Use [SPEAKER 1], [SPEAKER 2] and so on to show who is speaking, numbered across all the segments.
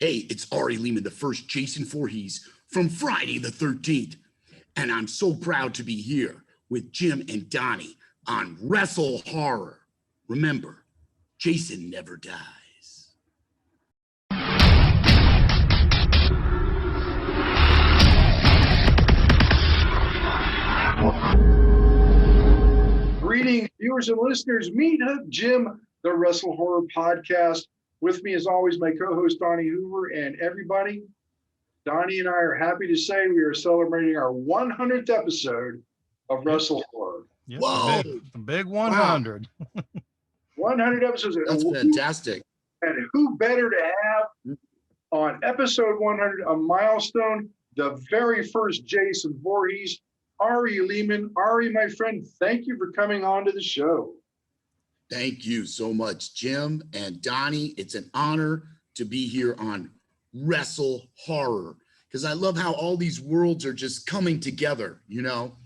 [SPEAKER 1] Hey, it's Ari Lehman, the first Jason Voorhees from Friday the 13th. And I'm so proud to be here with Jim and Donnie on WrestleHorror. Remember, Jason never dies.
[SPEAKER 2] Greetings, viewers and listeners. Meet up, Jim, the WrestleHorror podcast. With me, as always, my co-host, Donnie Hoover, and everybody. Donnie and I are happy to say we are celebrating our 100th episode of WrestleHorror.
[SPEAKER 3] Yep,
[SPEAKER 1] Whoa!
[SPEAKER 3] the big 100.
[SPEAKER 2] Wow. 100 episodes.
[SPEAKER 1] That's fantastic.
[SPEAKER 2] And who better to have on episode 100, a milestone, the very first Jason Voorhees, Ari Lehman. Ari, my friend, thank you for coming on to the show.
[SPEAKER 1] Thank you so much, Jim and Donnie. It's an honor to be here on WrestleHorror because I love how all these worlds are just coming together, you know,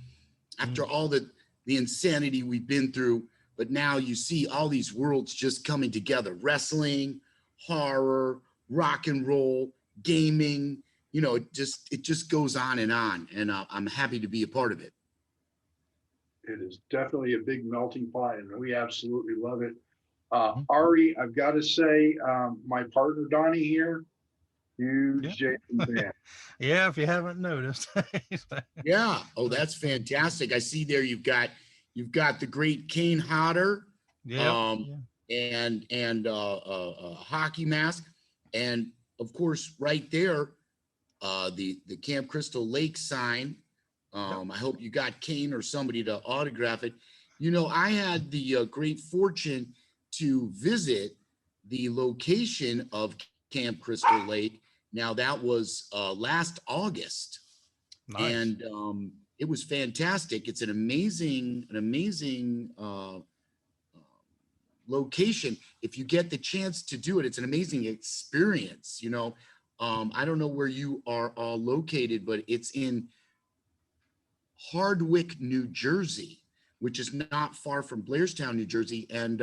[SPEAKER 1] after all the insanity we've been through. But now you see all these worlds just coming together: wrestling, horror, rock and roll, gaming. You know, it just goes on. And I'm happy to be a part of it.
[SPEAKER 2] It is definitely a big melting pot, and we absolutely love it. Ari, I've got to say, my partner Donnie here, huge Jason fan.
[SPEAKER 3] Yeah, if you haven't noticed.
[SPEAKER 1] Yeah. Oh, that's fantastic. I see there you've got the great Kane Hodder, and a hockey mask, and of course right there, the Camp Crystal Lake sign. I hope you got Kane or somebody to autograph it. You know, I had the great fortune to visit the location of Camp Crystal Lake. Now that was last August. Nice. And it was fantastic. It's an amazing location. If you get the chance to do it, it's an amazing experience. You know, I don't know where you are all located, but it's in Hardwick, New Jersey, which is not far from Blairstown, New Jersey. And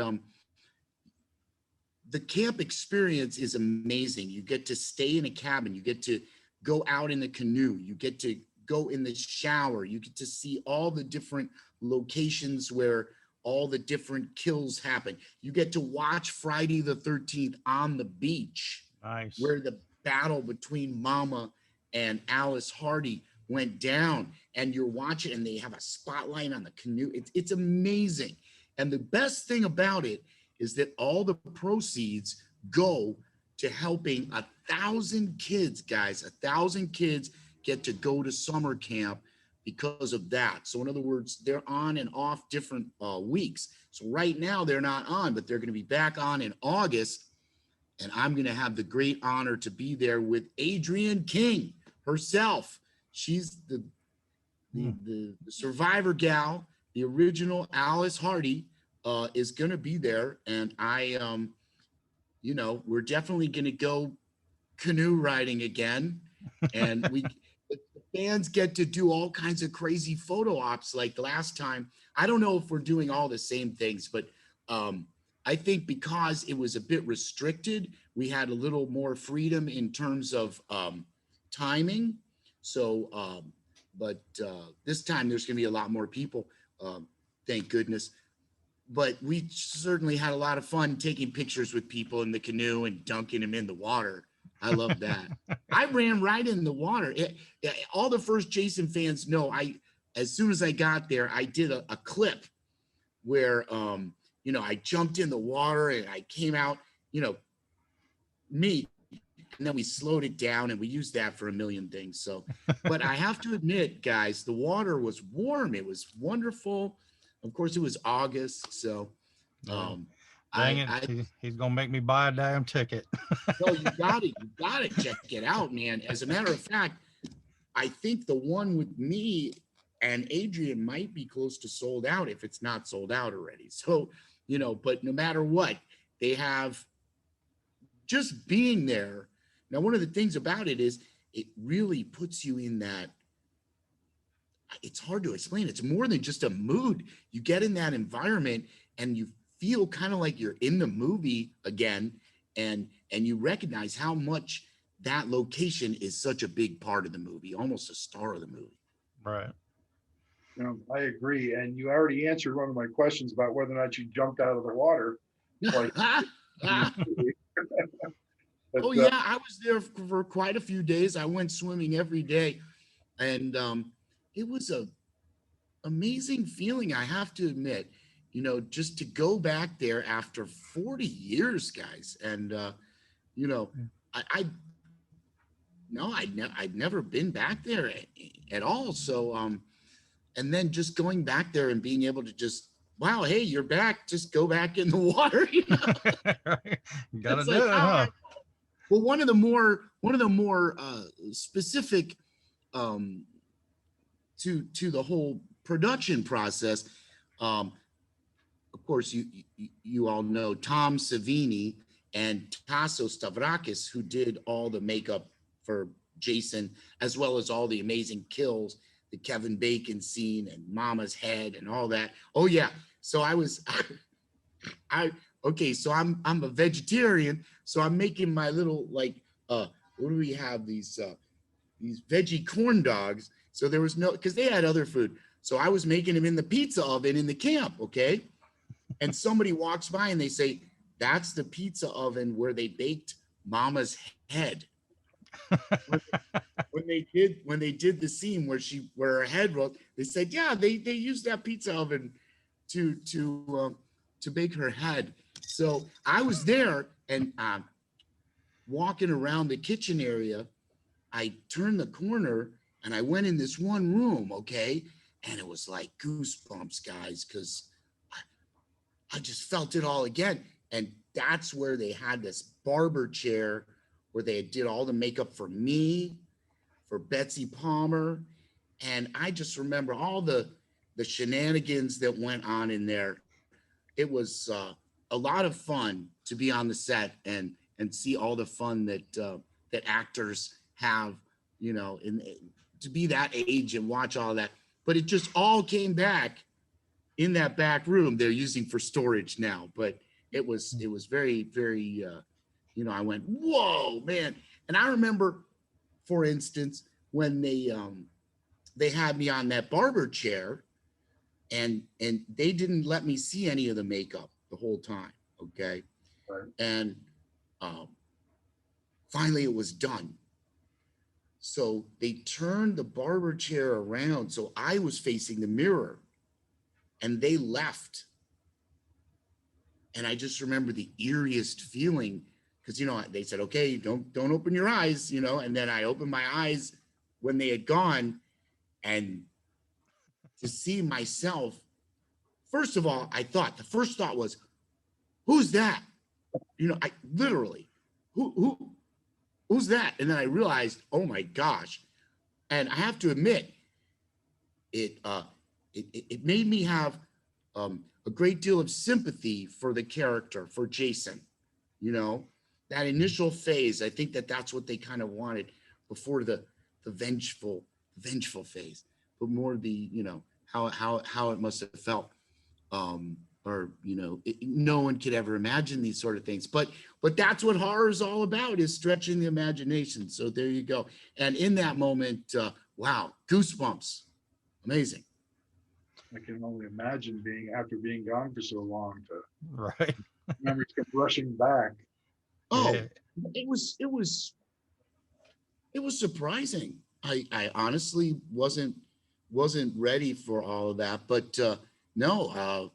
[SPEAKER 1] the camp experience is amazing. You get to stay in a cabin. You get to go out in the canoe. You get to go in the shower. You get to see all the different locations where all the different kills happen. You get to watch Friday the 13th on the beach.
[SPEAKER 3] Nice.
[SPEAKER 1] Where the battle between Mama and Alice Hardy went down, and you're watching, and they have a spotlight on the canoe. It's amazing. And the best thing about it is that all the proceeds go to helping 1,000 kids, guys. 1,000 kids get to go to summer camp because of that. So in other words, they're on and off different weeks. So right now they're not on, but they're going to be back on in August. And I'm going to have the great honor to be there with Adrienne King herself. She's the survivor gal, the original Alice Hardy, is going to be there. And I, you know, we're definitely going to go canoe riding again. And the fans get to do all kinds of crazy photo ops like last time. I don't know if we're doing all the same things, but I think because it was a bit restricted, we had a little more freedom in terms of timing. So, but this time there's going to be a lot more people, thank goodness. But we certainly had a lot of fun taking pictures with people in the canoe and dunking them in the water. I love that. I ran right in the water. All the first Jason fans know, as soon as I got there, I did a clip where, you know, I jumped in the water and I came out, you know, and then we slowed it down and we used that for a million things. So, but I have to admit, guys, the water was warm. It was wonderful. Of course, it was August. So,
[SPEAKER 3] he's going to make me buy a damn ticket.
[SPEAKER 1] Well, you gotta check it out, man. As a matter of fact, I think the one with me and Adrienne might be close to sold out if it's not sold out already. So, you know, but no matter what, they have just being there. Now, one of the things about it is it really puts you in that, it's hard to explain. It's more than just a mood. You get in that environment and you feel kind of like you're in the movie again, and you recognize how much that location is such a big part of the movie, almost a star of the movie.
[SPEAKER 3] Right.
[SPEAKER 2] I agree. And you already answered one of my questions about whether or not you jumped out of the water. Like, but,
[SPEAKER 1] Oh yeah, I was there for quite a few days. I went swimming every day, and it was a amazing feeling, I have to admit. Just to go back there after 40 years, guys, and you know, I no, I'd never been back there at all. So and then just going back there and being able to just, wow, hey, you're back, just go back in the water.
[SPEAKER 3] You gotta
[SPEAKER 1] It's
[SPEAKER 3] do
[SPEAKER 1] like,
[SPEAKER 3] it, huh?
[SPEAKER 1] well, one of the more specific to the whole production process. Of course, you all know Tom Savini and Tasso Stavrakis, who did all the makeup for Jason, as well as all the amazing kills, the Kevin Bacon scene and Mama's head and all that. Oh yeah, so okay, so I'm a vegetarian, so I'm making my little, like, what do we have, these veggie corn dogs. So there was no, because they had other food, so I was making them in the pizza oven in the camp. Okay, and somebody walks by and they say, that's the pizza oven where they baked Mama's head. when they did the scene where her head was, they said, yeah, they used that pizza oven to bake her head. So I was there, and walking around the kitchen area, I turned the corner and I went in this one room, okay, and it was like goosebumps, guys, because I just felt it all again. And that's where they had this barber chair where they did all the makeup for me, for Betsy Palmer. And I just remember all the shenanigans that went on in there. It was a lot of fun to be on the set and see all the fun that actors have, to be that age and watch all that. But it just all came back in that back room they're using for storage now. But it was very, very, I went, whoa, man. And I remember, for instance, when they had me on that barber chair, and they didn't let me see any of the makeup the whole time. Okay.
[SPEAKER 2] Right.
[SPEAKER 1] And finally it was done. So they turned the barber chair around, so I was facing the mirror, and they left. And I just remember the eeriest feeling, because they said, okay, don't open your eyes, and then I opened my eyes when they had gone, and to see myself, first of all, the first thought was, who's that? I literally, who's that? And then I realized, oh my gosh. And I have to admit, it made me have a great deal of sympathy for the character, for Jason. That initial phase, I think that's what they kind of wanted before the vengeful phase, but more the, how it must have felt. No one could ever imagine these sort of things, but that's what horror is all about, is stretching the imagination. So there you go. And in that moment, wow, goosebumps, amazing.
[SPEAKER 2] I can only imagine after being gone for so long, to
[SPEAKER 3] Right.
[SPEAKER 2] memories come rushing back.
[SPEAKER 1] Oh,
[SPEAKER 3] Yeah.
[SPEAKER 1] it was surprising. I honestly wasn't ready for all of that, but no,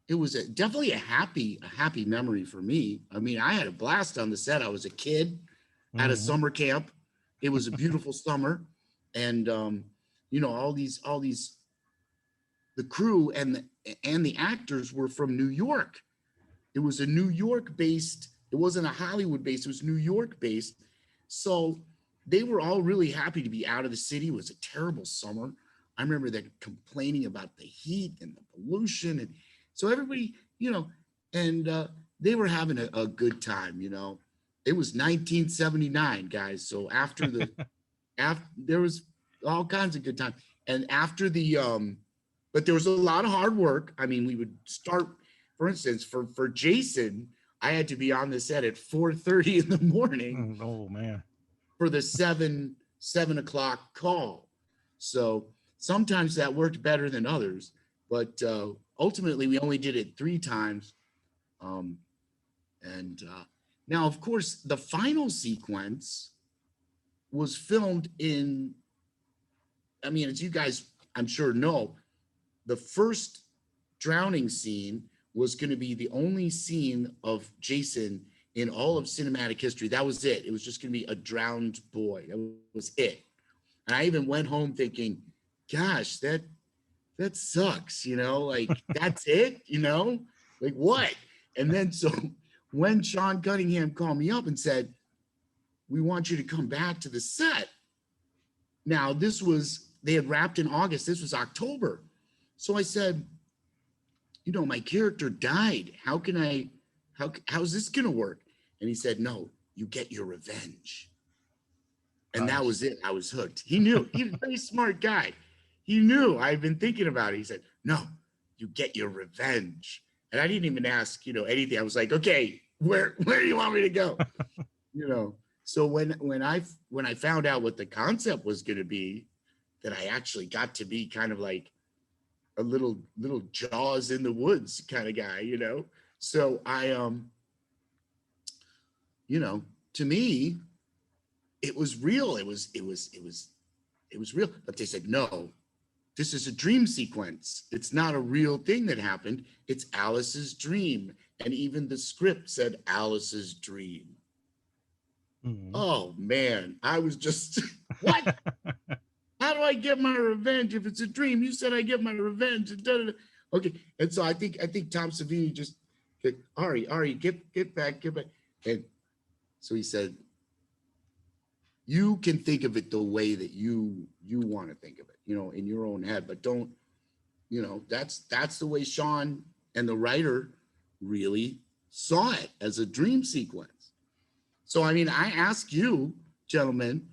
[SPEAKER 1] it was definitely a happy memory for me. I mean, I had a blast on the set. I was a kid at a summer camp. It was a beautiful summer, and all these the crew and the actors were from New York. It was a New York based. It wasn't a Hollywood based. It was New York based. So they were all really happy to be out of the city. It was a terrible summer. I remember them complaining about the heat and the pollution, and so everybody, and they were having a good time. It was 1979, guys. So after there was all kinds of good time, and after but there was a lot of hard work. I mean, we would start, for instance, for Jason, I had to be on the set at 4:30 in the morning.
[SPEAKER 3] Oh man.
[SPEAKER 1] for the 7 o'clock call. So sometimes that worked better than others, but ultimately we only did it 3 times. And now, of course, the final sequence was filmed in, I mean, as you guys, I'm sure know, the first drowning scene was going to be the only scene of Jason in all of cinematic history. That was it. It was just going to be a drowned boy. That was it. And I even went home thinking, gosh, that sucks, like that's it, like what? And then so when Sean Cunningham called me up and said, we want you to come back to the set. Now they had wrapped in August. This was October. So I said, my character died. How's this going to work? And he said, no, you get your revenge. And
[SPEAKER 3] Nice.
[SPEAKER 1] That was it. I was hooked. He knew. He's a very smart guy. He knew. I've been thinking about it. He said, no, you get your revenge. And I didn't even ask, anything. I was like, okay, where do you want me to go? So when I found out what the concept was going to be, that I actually got to be kind of like a little Jaws in the woods kind of guy, So I, to me, it was real. It was real. But they said, no, this is a dream sequence. It's not a real thing that happened. It's Alice's dream. And even the script said Alice's dream. Mm-hmm. Oh man, I was just, what? How do I get my revenge if it's a dream? You said I get my revenge. Okay. And so I think Tom Savini just said, Ari, get back. And so he said, you can think of it the way that you want to think of it, in your own head, but don't, that's the way Sean and the writer really saw it, as a dream sequence. So, I mean, I ask you, gentlemen,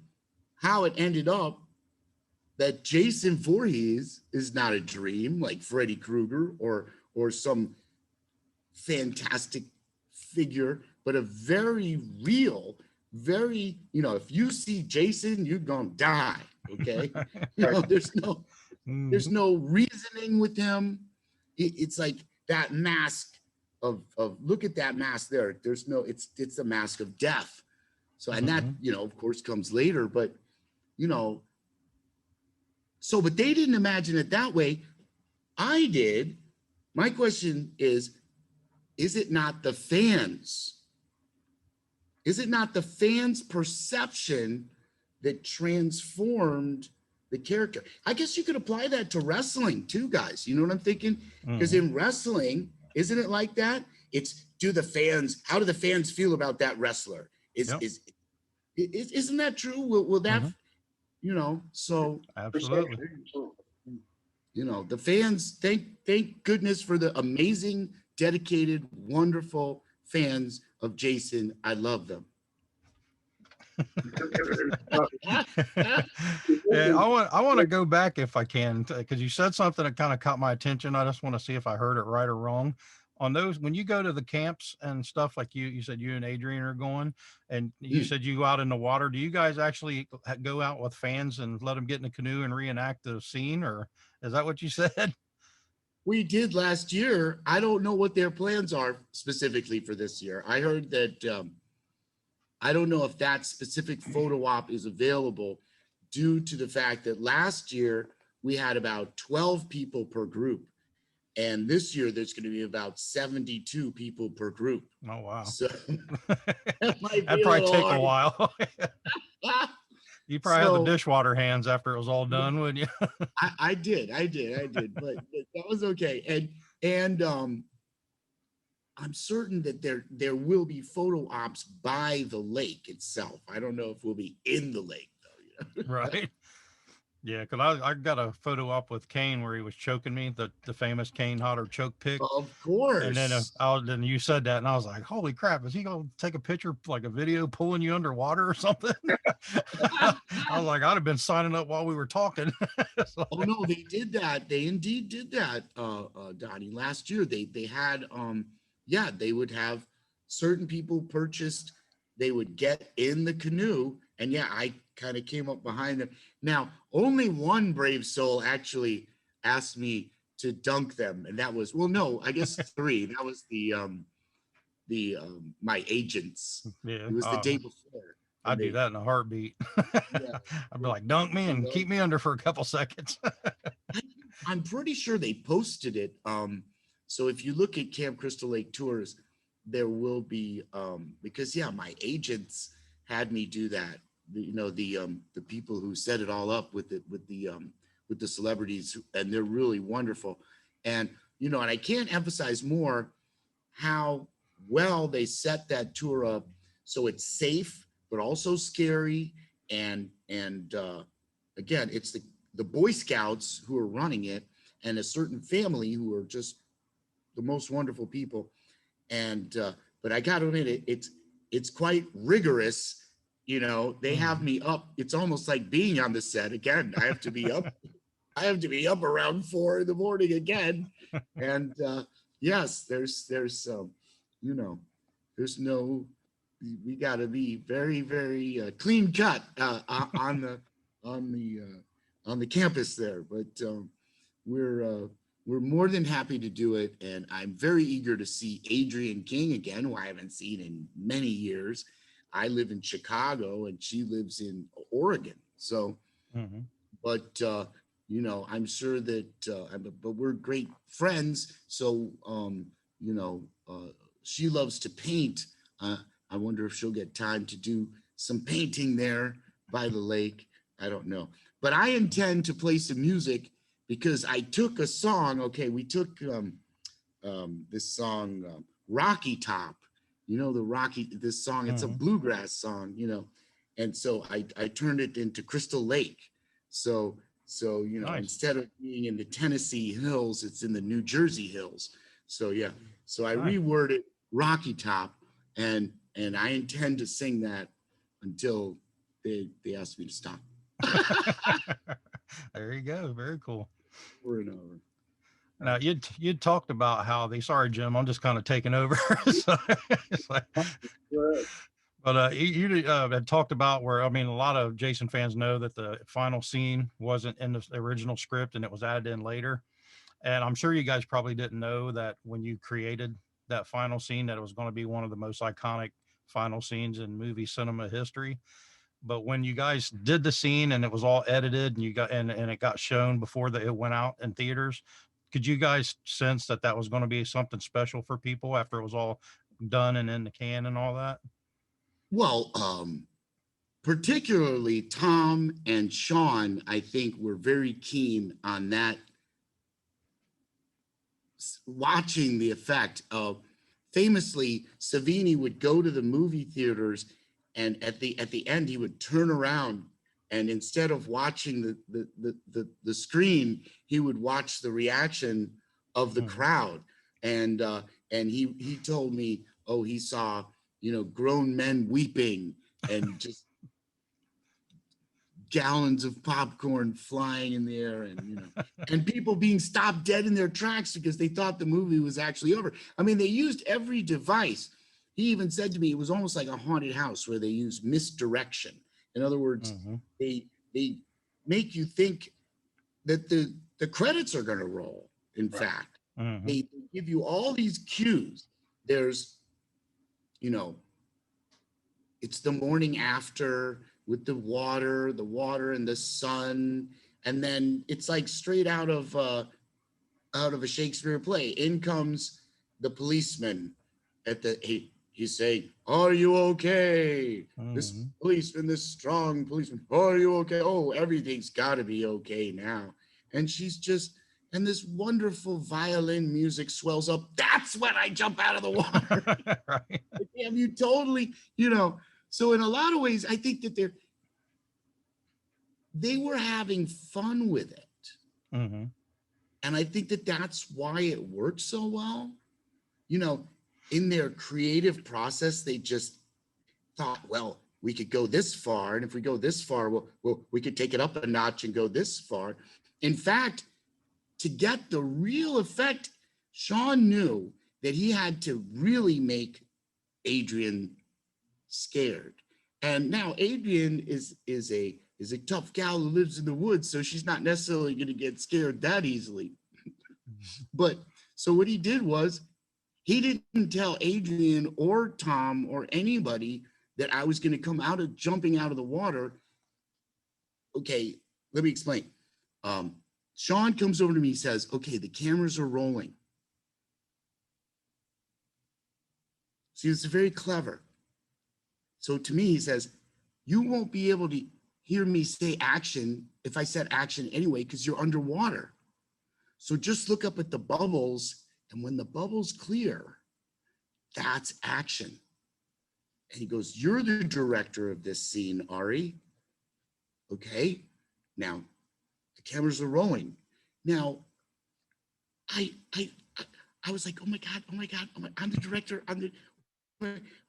[SPEAKER 1] how it ended up that Jason Voorhees is not a dream like Freddy Krueger or some fantastic figure, but a very real, very, if you see Jason, you're gonna die. Okay. There's no reasoning with him. It's like that mask of look at that mask there. There's no, it's a mask of death. So, and that, of course comes later, but so, but they didn't imagine it that way. I did. My question is it not the fans? Is it not the fans' perception that transformed the character? I guess you could apply that to wrestling too, guys. You know what I'm thinking? Because in wrestling, isn't it like that? It's how do the fans feel about that wrestler? Isn't that true? Will that, so
[SPEAKER 3] absolutely.
[SPEAKER 1] The fans, thank goodness for the amazing, dedicated, wonderful fans of Jason. I love them.
[SPEAKER 3] Yeah, I want to go back if I can, because you said something that kind of caught my attention. I just want to see if I heard it right or wrong. On those, when you go to the camps and stuff, like you said you and Adrian are going, and you said you go out in the water, do you guys actually go out with fans and let them get in a canoe and reenact the scene, or is that what you said?
[SPEAKER 1] We did last year. I don't know what their plans are specifically for this year. I heard that I don't know if that specific photo op is available due to the fact that last year we had about 12 people per group. And this year there's going to be about 72 people per group.
[SPEAKER 3] Oh, wow.
[SPEAKER 1] So
[SPEAKER 3] that'd probably take a while. You probably had the dishwater hands after it was all done, wouldn't you?
[SPEAKER 1] I did, but that was okay. And I'm certain that there will be photo ops by the lake itself. I don't know if we'll be in the lake though.
[SPEAKER 3] Right. Yeah, because I got a photo op with Kane where he was choking me, the famous Kane Hodder choke pick.
[SPEAKER 1] Of course.
[SPEAKER 3] And then then you said that, and I was like, "Holy crap! Is he gonna take a picture, like a video, pulling you underwater or something?" I was like, "I'd have been signing up while we were talking."
[SPEAKER 1] Oh no, they did that. They indeed did that, Donnie. Last year, they had they would have certain people purchased. They would get in the canoe yeah, I kind of came up behind them. Now, only one brave soul actually asked me to dunk them, and that was, well, no, I guess three. That was the my agents.
[SPEAKER 3] Yeah.
[SPEAKER 1] It was the day before, and
[SPEAKER 3] I'd do
[SPEAKER 1] they,
[SPEAKER 3] that in a heartbeat.
[SPEAKER 1] yeah,
[SPEAKER 3] I'd be like, dunk me
[SPEAKER 1] you
[SPEAKER 3] and
[SPEAKER 1] know,
[SPEAKER 3] keep me under for a couple seconds.
[SPEAKER 1] I, I'm pretty sure they posted it. So if you look at Camp Crystal Lake tours, there will be, because yeah, my agents had me do that. The people who set it all up with the celebrities, and they're really wonderful. And and I can't emphasize more how well they set that tour up so it's safe but also scary. And again, it's the Boy Scouts who are running it, and a certain family who are just the most wonderful people. And but I got to admit, it's quite rigorous. They have
[SPEAKER 3] Mhm.
[SPEAKER 1] me up. It's almost like being on the set again. I have to be up. I have to be up around 4 in the morning again. And yes, you know, there's no. We got to be very, very clean cut on the on the campus there. But we're uh, we're more than happy to do it, and I'm very eager to see Adrienne King again, who I haven't seen in many years. I live in Chicago, and she lives in Oregon. So,
[SPEAKER 3] Mhm.
[SPEAKER 1] but I'm sure that, but we're great friends. So, she loves to paint. Uh, I wonder if she'll get time to do some painting there by the lake. I don't know, but I intend to play some music because I took a song. Okay, we took this song, Rocky Top. This song, it's a
[SPEAKER 3] Mhm.
[SPEAKER 1] bluegrass song, and so I turned it into Crystal Lake. So
[SPEAKER 3] Nice.
[SPEAKER 1] instead of being in the Tennessee hills, it's in the New Jersey hills. So yeah, so I
[SPEAKER 3] Nice.
[SPEAKER 1] reworded Rocky Top, and I intend to sing that until they ask me to stop.
[SPEAKER 3] There you go. Very cool.
[SPEAKER 1] Over and over.
[SPEAKER 3] Now you'd talked about how they. Sorry, Jim. I'm just kind of taking over. So, so-
[SPEAKER 2] Good.
[SPEAKER 3] but you had talked about where, I mean, a lot of Jason fans know that the final scene wasn't in the original script and it was added in later. And I'm sure you guys probably didn't know that when you created that final scene that it was going to be one of the most iconic final scenes in movie cinema history. But when you guys did the scene and it was all edited and you got and it got shown before it went out in theaters, could you guys sense that that was going to be something special for people after it was all done and in the can and all that?
[SPEAKER 1] Well, particularly Tom and Sean, I think, were very keen on that, watching the effect of, famously, Savini would go to the movie theaters, and at the end he would turn around, and instead of watching the screen, he would watch the reaction of the
[SPEAKER 3] Mhm.
[SPEAKER 1] crowd. And he told me, oh, he saw grown men weeping, and just gallons of popcorn flying in the air, and people being stopped dead in their tracks because they thought the movie was actually over. I mean, they used every device. He even said to me it was almost like a haunted house where they use misdirection. In other words,
[SPEAKER 3] Mhm.
[SPEAKER 1] they make you think that the credits are going to roll. In
[SPEAKER 2] Right.
[SPEAKER 1] fact,
[SPEAKER 3] Mhm.
[SPEAKER 1] they give you all these cues. There's you know it's the morning after, with the water and the sun, and then it's like straight out of a Shakespeare play. In comes the policeman he's saying, "Are you okay?" This
[SPEAKER 3] Mhm.
[SPEAKER 1] policeman, this strong policeman, "Are you okay?" Oh, everything's got to be okay now. And she's just, and this wonderful violin music swells up. That's when I jump out of the water.
[SPEAKER 3] Right.
[SPEAKER 1] Damn, you totally, you know. So in a lot of ways, I think that they were having fun with it,
[SPEAKER 3] Mhm.
[SPEAKER 1] and I think that that's why it worked so well. You know, in their creative process, they just thought, well, we could go this far, and if we go this far, we could take it up a notch and go this far. In fact, to get the real effect, Sean knew that he had to really make Adrian scared. And now Adrian is a tough gal who lives in the woods, so she's not necessarily going to get scared that easily. But so what he did was he didn't tell Adrian or Tom or anybody that I was going to come jumping out of the water. Okay, let me explain. Sean comes over to me, says, okay, the cameras are rolling. See, it's very clever. So to me, he says, you won't be able to hear me say action if I said action anyway, because you're underwater. So just look up at the bubbles, and when the bubbles clear, that's action. And he goes, you're the director of this scene, Ari. Okay, now the cameras are rolling. Now, I was like, oh my God, I'm the director.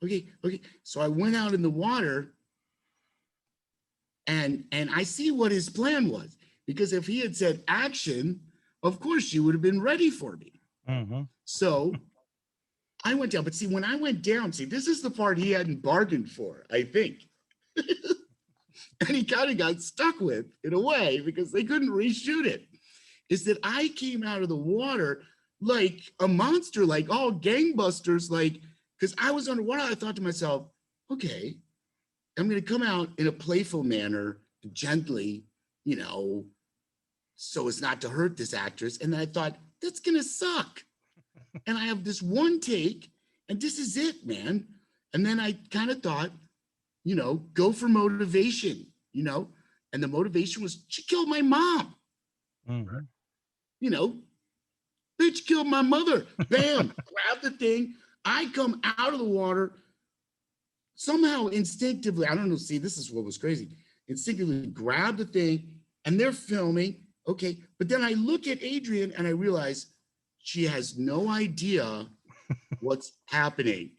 [SPEAKER 1] Okay. So I went out in the water, and I see what his plan was, because if he had said action, of course she would have been ready for me.
[SPEAKER 3] Mm-hmm.
[SPEAKER 1] So I went down, but see, when I went down, this is the part he hadn't bargained for, I think. And he kind of got stuck with in a way, because they couldn't reshoot it, is that I came out of the water like a monster, like all gangbusters, like, because I was underwater. I thought to myself, okay, I'm going to come out in a playful manner, gently, so as not to hurt this actress. And I thought, that's going to suck. And I have this one take, and this is it, man. And then I kind of thought, go for motivation, and the motivation was, she killed my mom.
[SPEAKER 3] Mm-hmm.
[SPEAKER 1] Bitch killed my mother. Bam, grab the thing. I come out of the water, somehow instinctively, I don't know, see, this is what was crazy. Instinctively grab the thing, and they're filming. Okay, but then I look at Adrian and I realize she has no idea what's happening.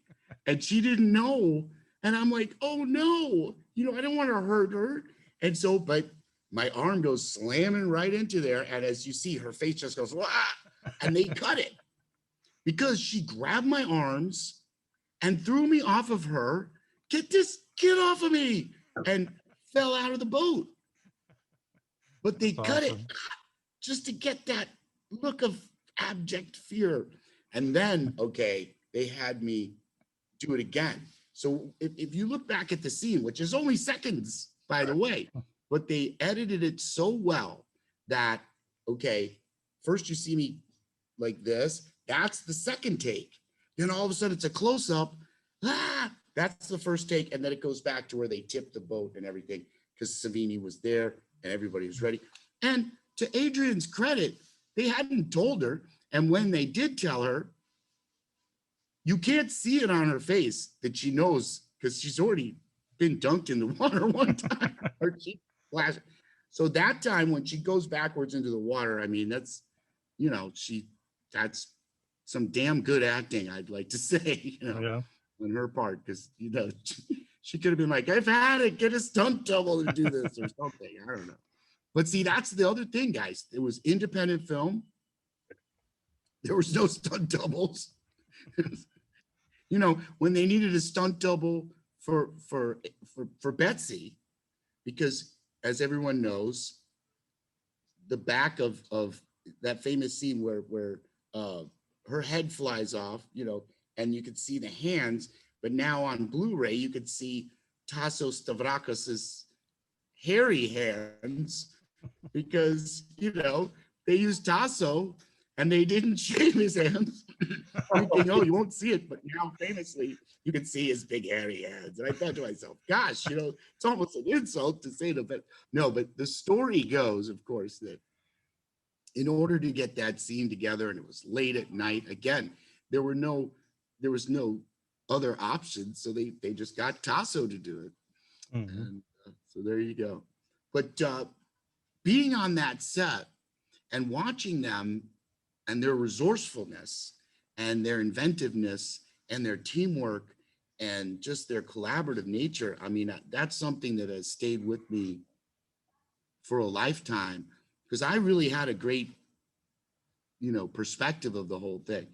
[SPEAKER 1] And she didn't know. And I'm like, oh no, I don't want to hurt her. And so, but my arm goes slamming right into there. And as you see, her face just goes, wah, and they cut it because she grabbed my arms and threw me off of her. Get this kid off of me, and fell out of the boat. But they cut it just to get that look of abject fear. And then, okay, they had me do it again. So if you look back at the scene, which is only seconds, by the way, but they edited it so well that, okay, first you see me like this, that's the second take. Then all of a sudden it's a close-up, that's the first take, and then it goes back to where they tipped the boat and everything, because Savini was there and everybody was ready. And to Adrian's credit, they hadn't told her, and when they did tell her, you can't see it on her face that she knows, because she's already been dunked in the water one time. Her cheek flashed. So that time when she goes backwards into the water, I mean, that's, that's some damn good acting, I'd like to say,
[SPEAKER 3] Yeah.
[SPEAKER 1] on her part, because, she could have been like, I've had it, get a stunt double to do this or something. I don't know. But see, that's the other thing, guys. It was independent film. There was no stunt doubles. When they needed a stunt double for Betsy, because as everyone knows, the back of that famous scene where her head flies off, and you could see the hands, but now on Blu-ray you could see Tasso Stavrakos's hairy hands, because they used Tasso and they didn't shave his hands, thinking, oh, you won't see it, but now famously you can see his big hairy hands. And I thought to myself, gosh, it's almost an insult to say that, but no, but the story goes, of course, that in order to get that scene together, and it was late at night, again, there was no other options, so they just got Tasso to do it.
[SPEAKER 3] Mm-hmm.
[SPEAKER 1] And so there you go. But being on that set and watching them and their resourcefulness and their inventiveness and their teamwork and just their collaborative nature, I mean, that's something that has stayed with me for a lifetime, because I really had a great, perspective of the whole thing.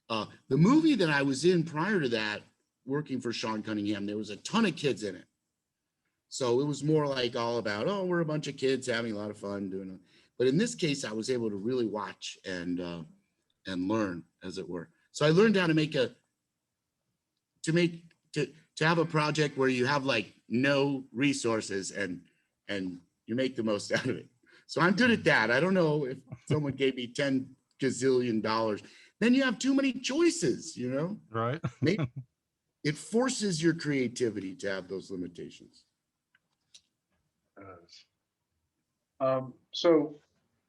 [SPEAKER 1] The movie that I was in prior to that, working for Sean Cunningham, there was a ton of kids in it. So it was more like all about, oh, we're a bunch of kids having a lot of fun doing it. But in this case, I was able to really watch and learn, as it were. So I learned how to make to make to have a project where you have like no resources and you make the most out of it. So I'm good at that. I don't know if someone gave me 10 gazillion dollars, then you have too many choices, you know?
[SPEAKER 3] Right.
[SPEAKER 1] Maybe it forces your creativity to have those limitations.
[SPEAKER 2] So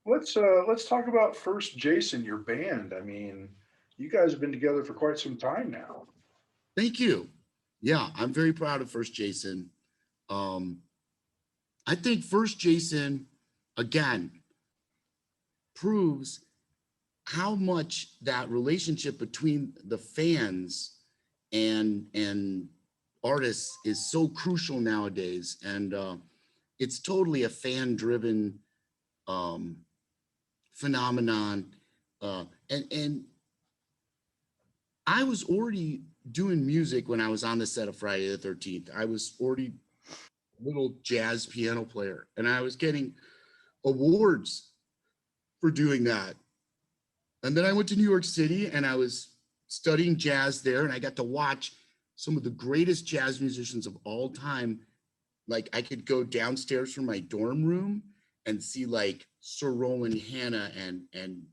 [SPEAKER 2] let's talk about First Jason, your band. I mean, you guys have been together for quite some time now.
[SPEAKER 1] Thank you. Yeah, I'm very proud of First Jason. Um, I think First Jason, again, proves how much that relationship between the fans and artists is so crucial nowadays. And it's totally a fan-driven um, phenomenon. And I was already doing music when I was on the set of Friday the 13th. I was already a little jazz piano player, and I was getting awards for doing that. And then I went to New York City and I was studying jazz there, and I got to watch some of the greatest jazz musicians of all time. Like I could go downstairs from my dorm room and see like Sir Roland Hanna and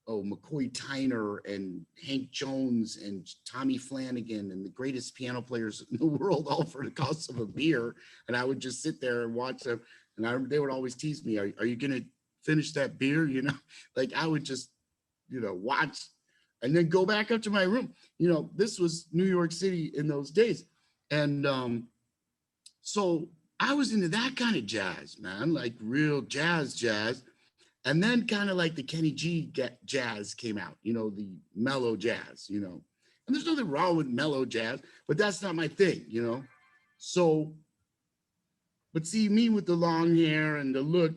[SPEAKER 1] McCoy Tyner and Hank Jones and Tommy Flanagan and the greatest piano players in the world, all for the cost of a beer. And I would just sit there and watch them. And they would always tease me, are you going to finish that beer? You know, like I would just, watch and then go back up to my room. This was New York City in those days. And so I was into that kind of jazz, man, like real jazz. And then kind of like the Kenny G jazz came out, the mellow jazz, and there's nothing wrong with mellow jazz, but that's not my thing, So, but see, me with the long hair and the look,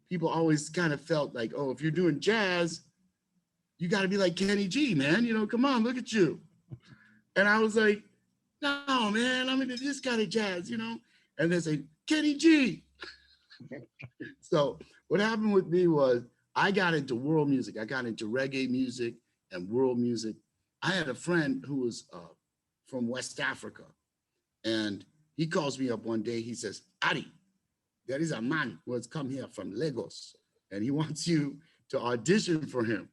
[SPEAKER 1] people always kind of felt like, oh, if you're doing jazz, you got to be like Kenny G, man, come on, look at you. And I was like, no, man, I'm into this kind of jazz, and they say, Kenny G. So what happened with me was I got into world music. I got into reggae music and world music. I had a friend who was from West Africa, and he calls me up one day. He says, Ari, there is a man who has come here from Lagos, and he wants you to audition for him.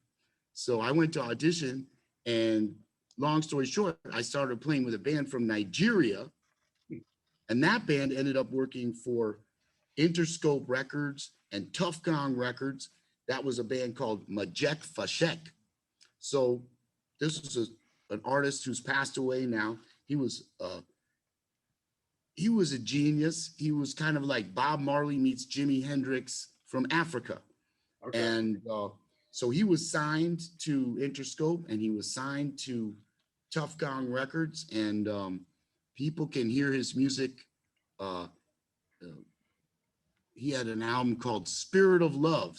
[SPEAKER 1] So I went to audition, and long story short, I started playing with a band from Nigeria, and that band ended up working for Interscope Records and Tough Gong Records. That was a band called Majek Fashek. So this was an artist who's passed away now. He was a genius. He was kind of like Bob Marley meets Jimi Hendrix from Africa. Okay. And so he was signed to Interscope and he was signed to Tough Gong Records, and people can hear his music. He had an album called Spirit of Love,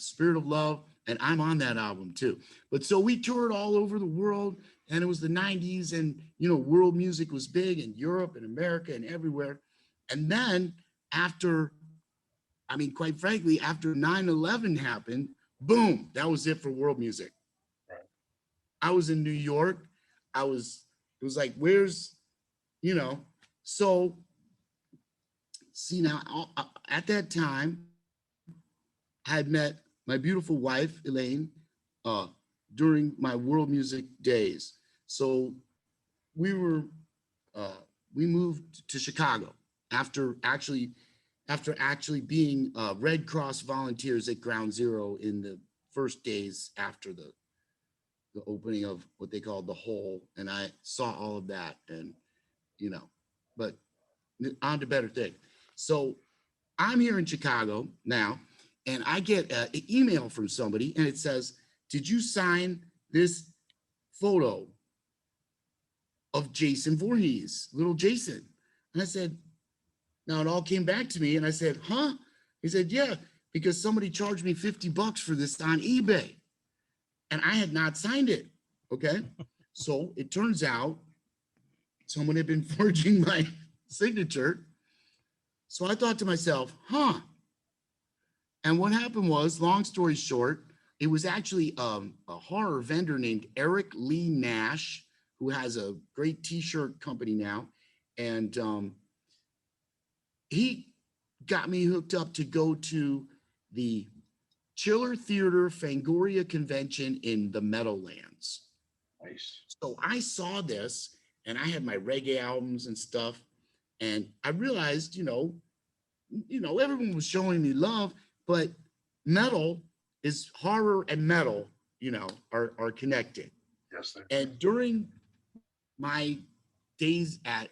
[SPEAKER 1] and I'm on that album too. But so we toured all over the world, and it was the 90s, and world music was big in Europe and America and everywhere. And then quite frankly, after 9/11 happened, boom, that was it for world music. Right. I was in New York. It was like, where's, so see now, at that time, I had met my beautiful wife, Elaine, during my world music days. So we moved to Chicago after actually being Red Cross volunteers at Ground Zero in the first days after the opening of what they called the Hole. And I saw all of that, and, but on to better things. So I'm here in Chicago now, and I get an email from somebody, and it says, did you sign this photo of Jason Voorhees, little Jason? And I said, now it all came back to me, and I said, huh? He said, yeah, because somebody charged me $50 for this on eBay, and I had not signed it, okay? So it turns out someone had been forging my signature. So I thought to myself, huh. And what happened was, long story short, it was actually a horror vendor named Eric Lee Nash, who has a great t-shirt company now. And he got me hooked up to go to the Chiller Theater Fangoria convention in the Meadowlands.
[SPEAKER 2] Nice.
[SPEAKER 1] So I saw this and I had my reggae albums and stuff. And I realized, everyone was showing me love, but metal is horror and metal, are connected.
[SPEAKER 2] Yes,
[SPEAKER 1] And during my days at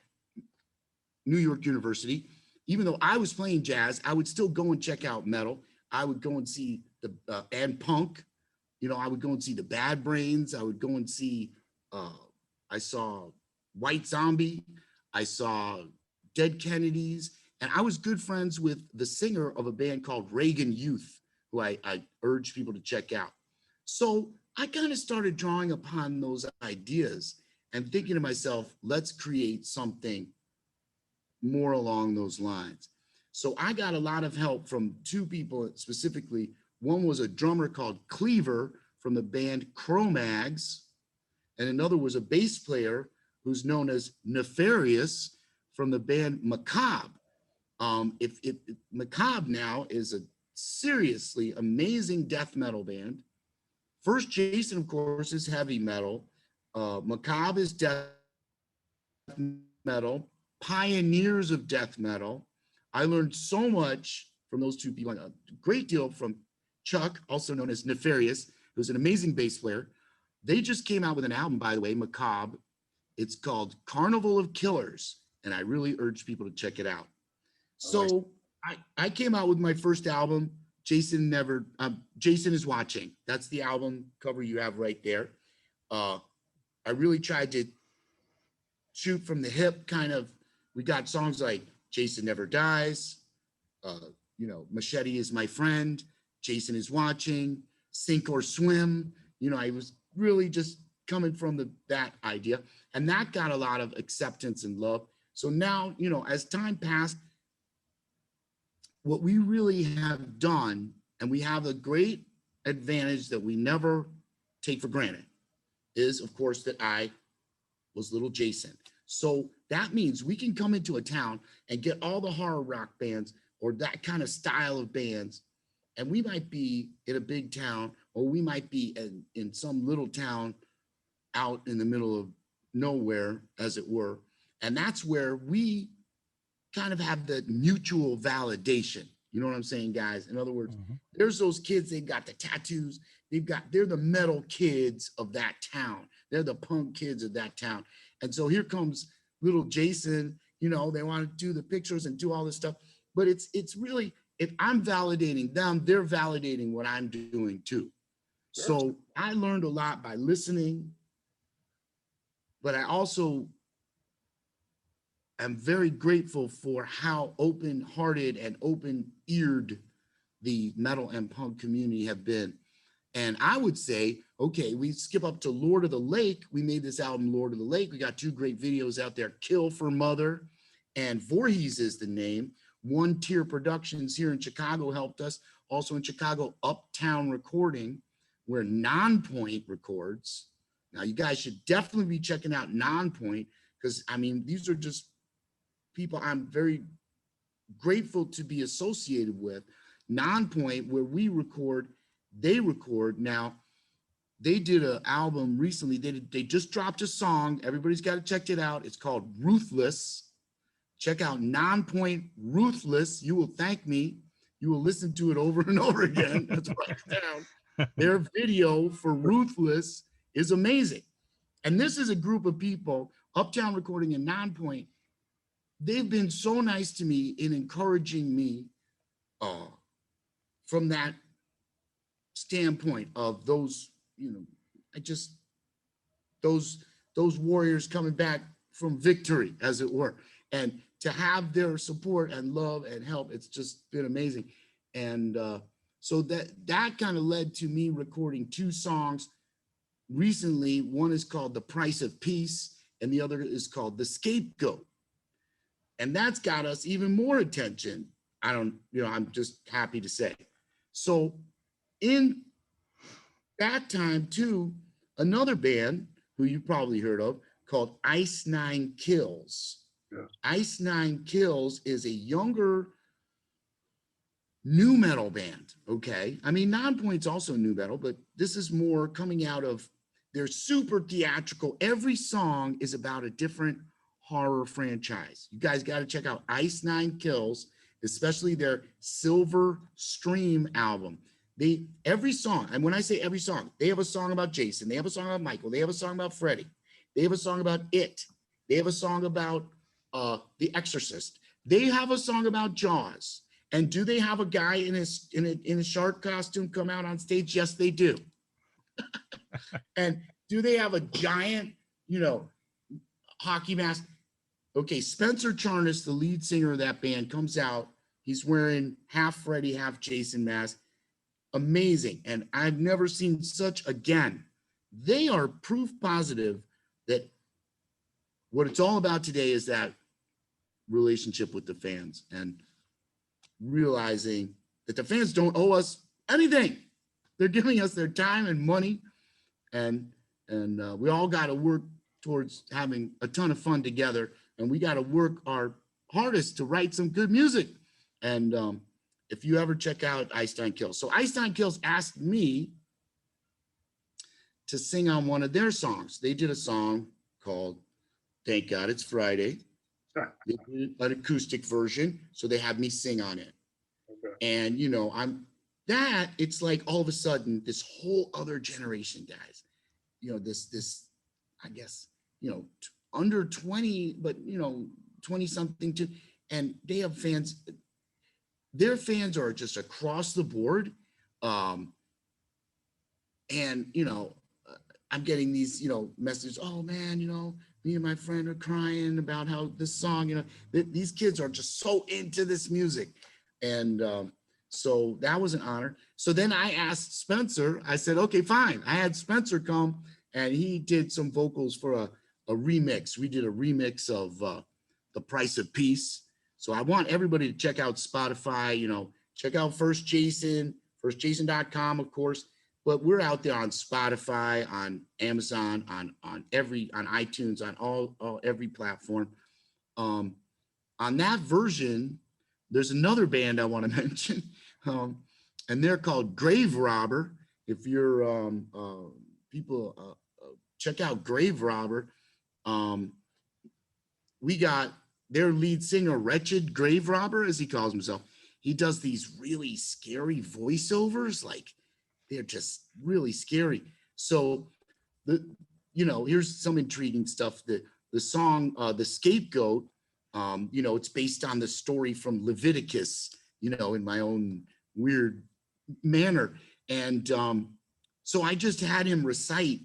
[SPEAKER 1] New York University, even though I was playing jazz, I would still go and check out metal. I would go and see and punk. I would go and see the Bad Brains. I would go and see. I saw White Zombie. I saw Dead Kennedys, and I was good friends with the singer of a band called Reagan Youth, who I urge people to check out. So I kind of started drawing upon those ideas and thinking to myself, let's create something more along those lines. So I got a lot of help from two people specifically. One was a drummer called Cleaver from the band Cro-Mags, and another was a bass player who's known as Nefarious from the band Macabre. If Macabre now is a seriously amazing death metal band. First Jason, of course, is heavy metal. Macabre is death metal, pioneers of death metal. I learned so much from those two people, a great deal from Chuck, also known as Nefarious, who's an amazing bass player. They just came out with an album, by the way, Macabre. It's called Carnival of Killers, and I really urge people to check it out. So I came out with my first album, Jason is Watching. That's the album cover you have right there. I really tried to shoot from the hip, kind of. We got songs like Jason Never Dies, Machete is My Friend, Jason is Watching, Sink or Swim. I was really just coming from that idea, and that got a lot of acceptance and love. So now, as time passed, what we really have done, and we have a great advantage that we never take for granted, is, of course, that I was little Jason. So that means we can come into a town and get all the horror rock bands or that kind of style of bands, and we might be in a big town, or we might be in some little town out in the middle of nowhere, as it were. And that's where we kind of have the mutual validation. You know what I'm saying, guys? In other words, there's those kids, they've got the tattoos, they're the metal kids of that town. They're the punk kids of that town. And so here comes little Jason, they want to do the pictures and do all this stuff. But it's really, if I'm validating them, they're validating what I'm doing too. So I learned a lot by listening, but I also am very grateful for how open-hearted and open-eared the metal and punk community have been. And I would say, okay, we skip up to Lord of the Lake. We made this album, Lord of the Lake. We got two great videos out there, Kill for Mother and Voorhees is the name. One Tier Productions here in Chicago helped us. Also in Chicago, Uptown Recording, where Nonpoint records. Now, you guys should definitely be checking out Nonpoint, because, these are just people I'm very grateful to be associated with. Nonpoint, where we record, they record. Now, they did an album recently. They just dropped a song. Everybody's got to check it out. It's called Ruthless. Check out Nonpoint Ruthless. You will thank me. You will listen to it over and over again. That's right down. Their video for Ruthless is amazing. And this is a group of people, Uptown Recording and Nonpoint. They've been so nice to me in encouraging me from that standpoint of those, those warriors coming back from victory, as it were. And to have their support and love and help, it's just been amazing. And so that kind of led to me recording two songs recently. One is called The Price of Peace, and the other is called The Scapegoat. And that's got us even more attention. I'm just happy to say. So in that time too, another band who you probably heard of called Ice Nine Kills.
[SPEAKER 2] Yeah.
[SPEAKER 1] Ice Nine Kills is a younger new metal band. Okay. I mean, Nonpoint's also new metal, but this is more coming out of, they're super theatrical. Every song is about a different horror franchise. You guys got to check out Ice Nine Kills, especially their Silver Stream album. Every song, and when I say every song, they have a song about Jason, they have a song about Michael, they have a song about Freddy, they have a song about It, they have a song about The Exorcist, they have a song about Jaws. And do they have a guy in a shark costume come out on stage? Yes, they do. And do they have a giant, hockey mask? Okay, Spencer Charnas, the lead singer of that band, comes out. He's wearing half Freddy, half Jason mask. Amazing. And I've never seen such, again, they are proof positive that what it's all about today is that relationship with the fans and realizing that the fans don't owe us anything. They're giving us their time and money, and we all got to work towards having a ton of fun together, and we got to work our hardest to write some good music. And if you ever check out Ice Nine Kills. So Ice Nine Kills asked me to sing on one of their songs. They did a song called Thank God It's Friday. They did an acoustic version, so they had me sing on it.
[SPEAKER 2] Okay.
[SPEAKER 1] And it's like all of a sudden this whole other generation, guys. This I guess, under 20, but 20 something too, and they have fans. Their fans are just across the board. And I'm getting these, messages, oh man, me and my friend are crying about how this song, these kids are just so into this music. And so that was an honor. So then I asked Spencer, I said, okay, fine. I had Spencer come and he did some vocals for a remix. We did a remix of The Price of Peace. So I want everybody to check out Spotify, check out First Jason, firstjason.com, of course. But we're out there on Spotify, on Amazon, on iTunes, on all every platform. On that version, there's another band I want to mention, and they're called Grave Robber. If you're people, check out Grave Robber. We got their lead singer, Wretched Grave Robber, as he calls himself. He does these really scary voiceovers, like they're just really scary. So here's some intriguing stuff. The song, The Scapegoat, it's based on the story from Leviticus, in my own weird manner. And so I just had him recite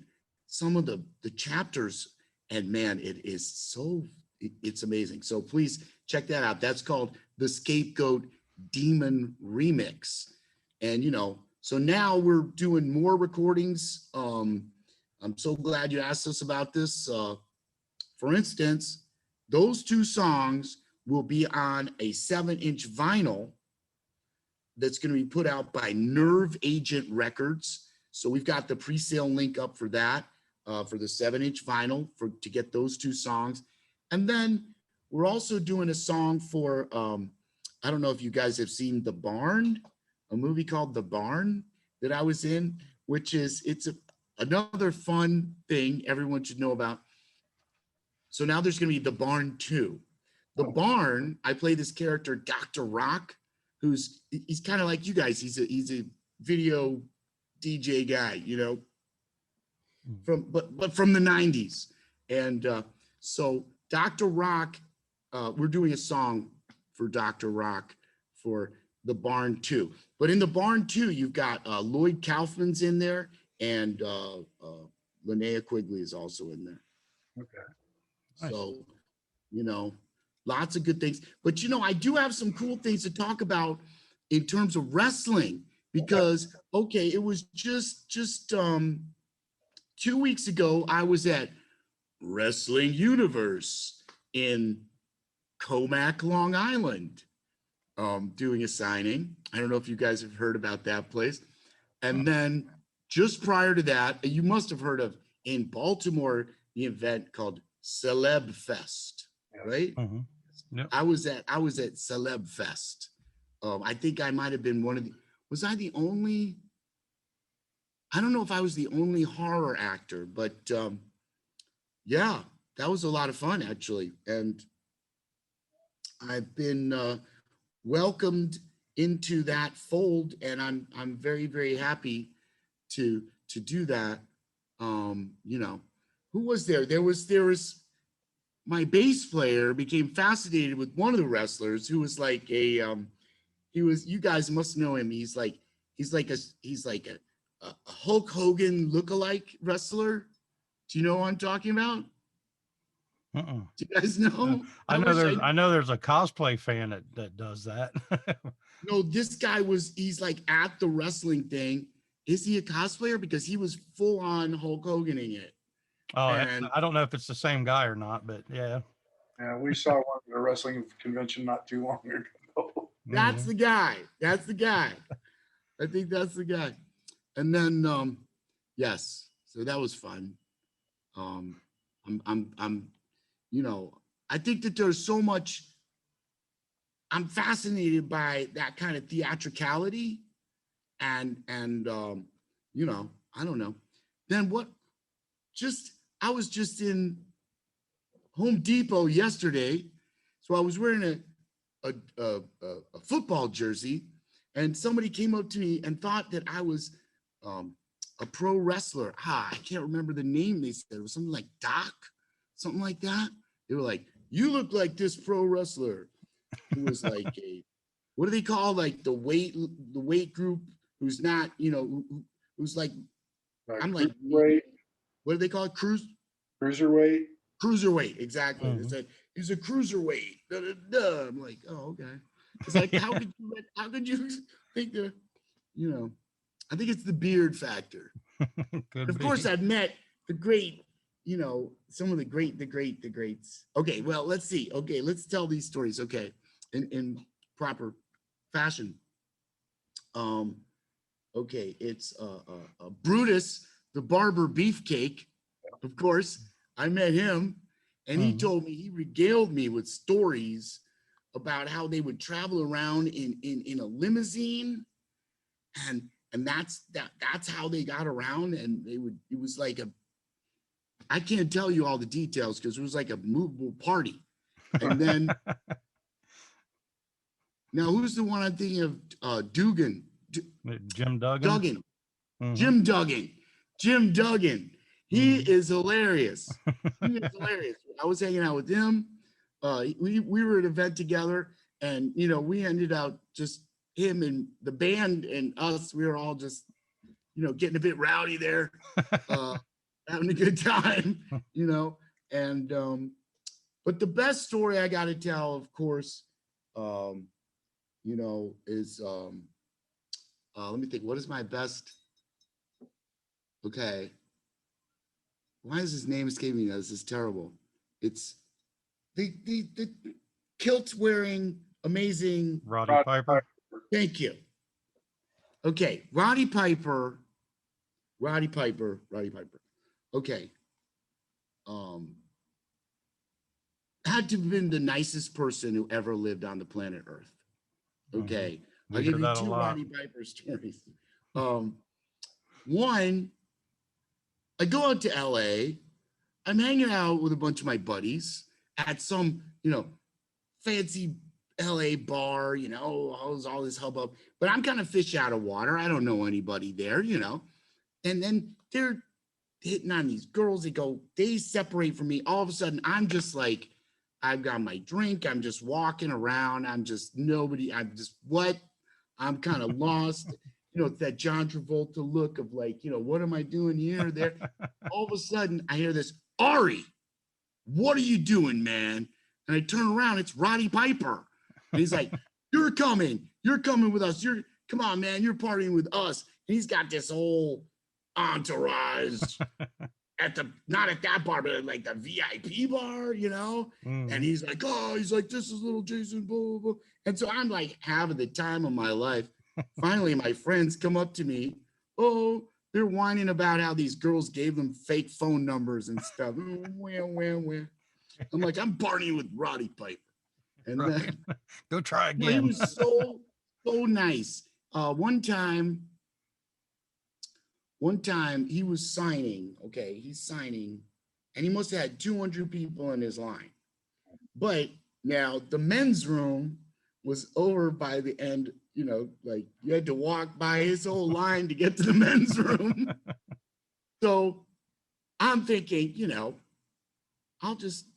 [SPEAKER 1] some of the chapters, and man, it's amazing. So please check that out. That's called The Scapegoat Demon Remix. And, so now we're doing more recordings. I'm so glad you asked us about this. For instance, those two songs will be on a 7-inch vinyl that's going to be put out by Nerve Agent Records. So we've got the pre-sale link up for that, for the 7-inch vinyl to get those two songs. And then we're also doing a song for, I don't know if you guys have seen The Barn, a movie called The Barn that I was in, which is, another fun thing everyone should know about. So now there's going to be The Barn 2. The Barn, I play this character, Dr. Rock, he's kind of like you guys. He's a video DJ guy, but from the 90s. And so Dr. Rock, we're doing a song for Dr. Rock for The Barn 2. But in The Barn 2, you've got Lloyd Kaufman's in there, and Linnea Quigley is also in there.
[SPEAKER 2] Okay.
[SPEAKER 3] Nice.
[SPEAKER 1] So, lots of good things. But, I do have some cool things to talk about in terms of wrestling, because, okay, it was just 2 weeks ago, I was at Wrestling Universe in Comac, Long Island, doing a signing. I don't know if you guys have heard about that place. And then just prior to that, you must have heard of in Baltimore, the event called Celeb Fest, right?
[SPEAKER 3] Mm-hmm. Yep.
[SPEAKER 1] I was at Celeb Fest. I think I might have been one of the, was I the only, I don't know if I was the only horror actor, but yeah, that was a lot of fun actually. And I've been welcomed into that fold, and I'm very, very happy to do that. You know, who was there? There was my bass player became fascinated with one of the wrestlers who was like a he was, you guys must know him. He's like a Hulk Hogan lookalike wrestler. Do you know what I'm talking about?
[SPEAKER 3] Uh-uh.
[SPEAKER 1] Do you guys know?
[SPEAKER 3] I know there's a cosplay fan that does that.
[SPEAKER 1] No, this guy he's like at the wrestling thing. Is he a cosplayer? Because he was full on Hulk Hoganing it.
[SPEAKER 3] Oh,
[SPEAKER 1] And
[SPEAKER 3] I don't know if it's the same guy or not, but yeah.
[SPEAKER 2] Yeah, we saw one at a wrestling convention not too long ago.
[SPEAKER 1] that's the guy. That's the guy. I think that's the guy. And then yes, so that was fun. I'm you know, I think that there's so much, I'm fascinated by that kind of theatricality and you know, I don't know. Then I was just in Home Depot yesterday, so I was wearing a football jersey, and somebody came up to me and thought that I was a pro wrestler. I can't remember the name they said. It was something like Doc, something like that. They were like, "You look like this pro wrestler who was like a, what do they call like the weight group who's not, you know, who's like, I'm like,
[SPEAKER 2] Cruiserweight.
[SPEAKER 1] What do they call it?
[SPEAKER 2] Cruiserweight.
[SPEAKER 1] Cruiserweight, exactly.
[SPEAKER 3] Mhm.
[SPEAKER 1] They said he's a cruiserweight. Da, da, da. I'm like, oh, okay. It's like, how could you think that, you know, I think it's the beard factor.
[SPEAKER 3] Could
[SPEAKER 1] Of
[SPEAKER 3] be.
[SPEAKER 1] course, I've met the great, you know, some of the greats. Okay, well, let's see. Okay, let's tell these stories. Okay, in proper fashion. Okay, it's Brutus, the barber beefcake. Of course, I met him, and he told me, he regaled me with stories about how they would travel around in a limousine, and that's how they got around, and it was like I can't tell you all the details because it was like a movable party. And then now who's the one I'm thinking of? Dugan.
[SPEAKER 3] Jim Duggan.
[SPEAKER 1] Duggan.
[SPEAKER 3] Mhm.
[SPEAKER 1] Jim Duggan. He is hilarious. He is hilarious. I was hanging out with him. We were at an event together, and you know, we ended up just him and the band and us. We were all just, you know, getting a bit rowdy there, having a good time, you know. And but the best story I got to tell, of course, you know, is let me think. What is my best? Okay. Why is his name escaping me? This is terrible. It's the kilt wearing amazing
[SPEAKER 3] Roddy Piper.
[SPEAKER 1] Thank you. Okay, Roddy Piper. Okay. Had to have been the nicest person who ever lived on the planet Earth. Okay. I'll give you two Roddy Piper stories. One, I go out to LA. I'm hanging out with a bunch of my buddies at some, you know, fancy LA bar, you know, all this hubbub, but I'm kind of fish out of water. I don't know anybody there, you know. And then they're hitting on these girls. They separate from me. All of a sudden, I'm just like, I've got my drink. I'm just walking around. I'm just nobody. I'm just what? I'm kind of lost. You know, that John Travolta look of like, you know, what am I doing here or there? All of a sudden, I hear this, Ari, what are you doing, man? And I turn around, it's Roddy Piper. And he's like, you're coming with us. Come on, man, you're partying with us. And he's got this whole entourage. not at that bar, but at like the VIP bar, you know? And he's like, this is little Jason, blah, blah, blah. And so I'm like having the time of my life. Finally, my friends come up to me. Oh, they're whining about how these girls gave them fake phone numbers and stuff. I'm like, I'm partying with Roddy Piper. And then
[SPEAKER 3] go try
[SPEAKER 1] no, he
[SPEAKER 3] again.
[SPEAKER 1] was so nice. One time he was signing. Okay, he's signing, and he must have had 200 people in his line. But now the men's room was over by the end. You know, like you had to walk by his whole line to get to the men's room. So I'm thinking, you know, I'll just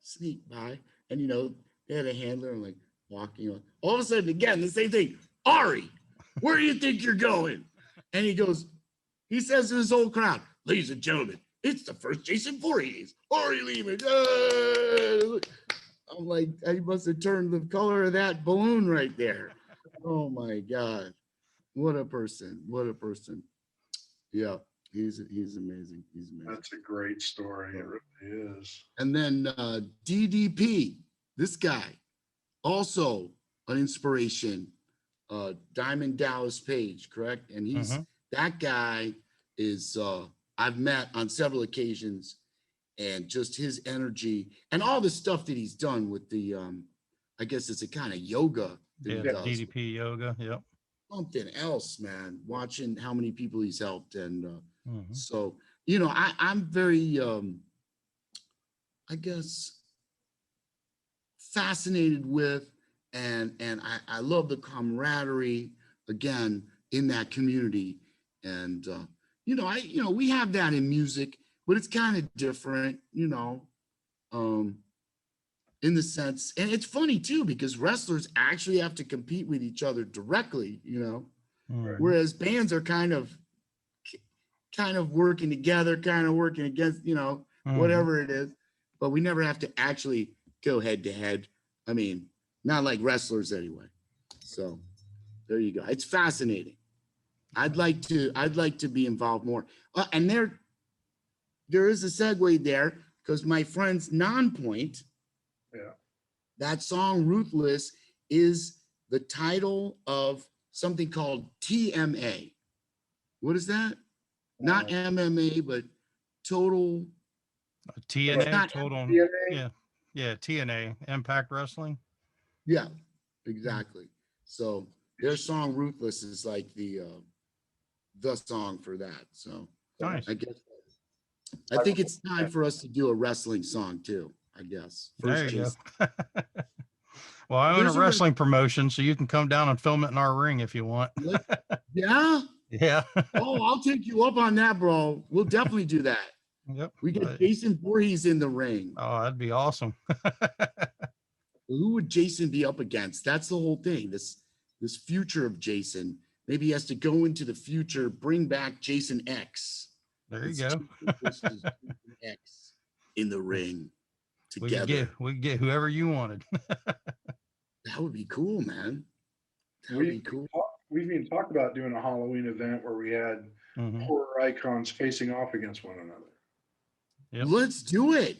[SPEAKER 1] sneak by, and you know, they had a handler and like walking on. All of a sudden, again, the same thing. Ari, where do you think you're going? And he says to his whole crowd, ladies and gentlemen, it's the first Jason Voorhees, Ari Lehman. I'm like, I must have turned the color of that balloon right there. Oh my God. What a person. What a person. Yeah, he's amazing. He's amazing.
[SPEAKER 2] That's a great story. It really is.
[SPEAKER 1] And then DDP, this guy, also an inspiration. Diamond Dallas Page, correct? And that guy is I've met on several occasions, and just his energy and all the stuff that he's done with the I guess it's a kind of yoga that he does.
[SPEAKER 3] DDP yoga. Yep.
[SPEAKER 1] Something else, man. Watching how many people he's helped, and so you know, I'm very I guess fascinated with, and I love the camaraderie again in that community. And you know, we have that in music, but it's kind of different, you know, in the sense, and it's funny too, because wrestlers actually have to compete with each other directly, you know, whereas bands are kind of working together, kind of working against, you know, whatever it is, but we never have to actually go head to head. I mean, not like wrestlers anyway. So there you go. It's fascinating. I'd like to be involved more. And there is a segue there, because my friend's Non-Point, that song Ruthless is the title of something called TMA. What is that? Not MMA, but total
[SPEAKER 3] TNA, total.
[SPEAKER 2] TNA?
[SPEAKER 3] Yeah, TNA, Impact Wrestling.
[SPEAKER 1] Yeah, exactly. So their song Ruthless is like the song for that. So
[SPEAKER 3] nice.
[SPEAKER 1] I think it's time for us to do a wrestling song too, I guess.
[SPEAKER 3] There you go. Well, I own a wrestling promotion, so you can come down and film it in our ring if you want.
[SPEAKER 1] Yeah?
[SPEAKER 3] Yeah.
[SPEAKER 1] Oh, I'll take you up on that, bro. We'll definitely do that.
[SPEAKER 3] Yep.
[SPEAKER 1] We get Jason Voorhees in the ring.
[SPEAKER 3] Oh, that'd be awesome.
[SPEAKER 1] Who would Jason be up against? That's the whole thing. This future of Jason. Maybe he has to go into the future, bring back Jason X.
[SPEAKER 3] There you go.
[SPEAKER 1] Jason X in the ring together.
[SPEAKER 3] We could get whoever you wanted.
[SPEAKER 1] That would be cool, man. That would be cool.
[SPEAKER 2] We've even talked about doing a Halloween event where we had horror icons facing off against one another.
[SPEAKER 3] Yep.
[SPEAKER 1] Let's do it.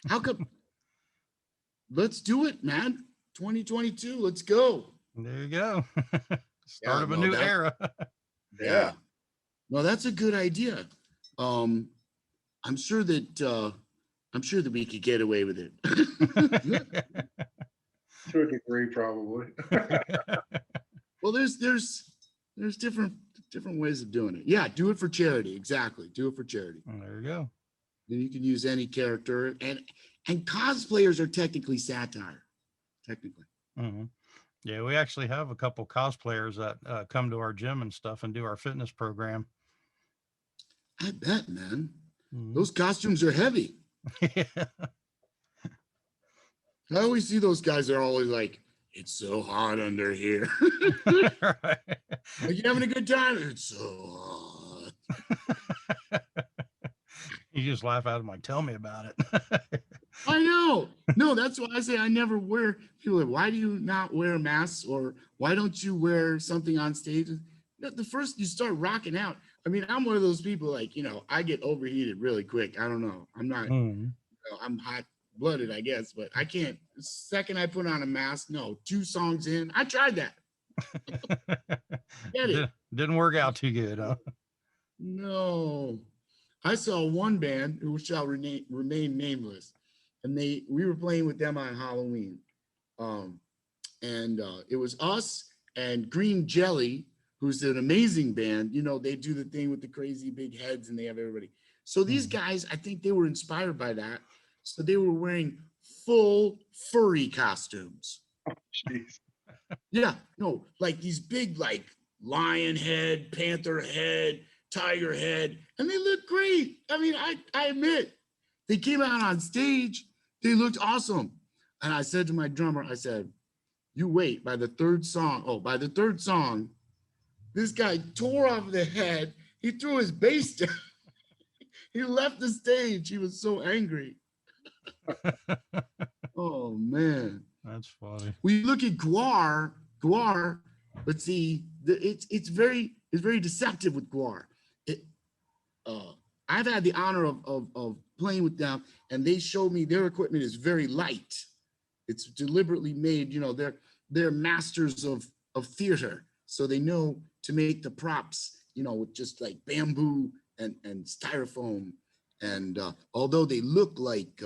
[SPEAKER 1] How come? Let's do it, man. 2022. Let's go.
[SPEAKER 3] There you go. Start of a new era.
[SPEAKER 1] Yeah. Well, that's a good idea. I'm sure that we could get away with it.
[SPEAKER 2] To a degree, probably.
[SPEAKER 1] Well, there's different ways of doing it. Yeah, do it for charity. Exactly. Do it for charity.
[SPEAKER 3] There you go.
[SPEAKER 1] Then you can use any character, and cosplayers are technically satire. Technically.
[SPEAKER 3] Yeah, we actually have a couple cosplayers that come to our gym and stuff and do our fitness program.
[SPEAKER 1] I bet, man. Those costumes are heavy.
[SPEAKER 3] Yeah.
[SPEAKER 1] I always see those guys are always like, it's so hot under here.
[SPEAKER 3] Right.
[SPEAKER 1] Are you having a good time? It's so hot.
[SPEAKER 3] You just laugh at them like, tell me about it.
[SPEAKER 1] I know. No, that's why I say I never wear. People are like, why do you not wear masks, or why don't you wear something on stage? The first you start rocking out, I mean, I'm one of those people like, I get overheated really quick. I don't know. I'm not,
[SPEAKER 3] Mm.
[SPEAKER 1] I'm hot blooded, I guess, but I can't. The second I put on a mask, no, 2 songs in, I tried that. Get it?
[SPEAKER 3] Didn't work out too good, huh?
[SPEAKER 1] No. I saw one band who shall remain nameless, and we were playing with them on Halloween. Um, and it was us and Green Jelly, who's an amazing band. They do the thing with the crazy big heads and they have everybody. So these guys, I think they were inspired by that. So they were wearing full furry costumes.
[SPEAKER 2] Jeez.
[SPEAKER 1] Yeah, no, like these big, like lion head, panther head, tiger head, and they look great. I mean, I admit, they came out on stage, they looked awesome. And I said to my drummer, I said, you wait, by the third song, this guy tore off the head. He threw his bass down. He left the stage. He was so angry. Oh man.
[SPEAKER 3] That's funny.
[SPEAKER 1] We look at Guar, but see, it's very deceptive with Guar. I've had the honor of playing with them, and they showed me their equipment is very light. It's deliberately made. They're masters of theater, so they know to make the props. With just like bamboo and styrofoam, and although they look like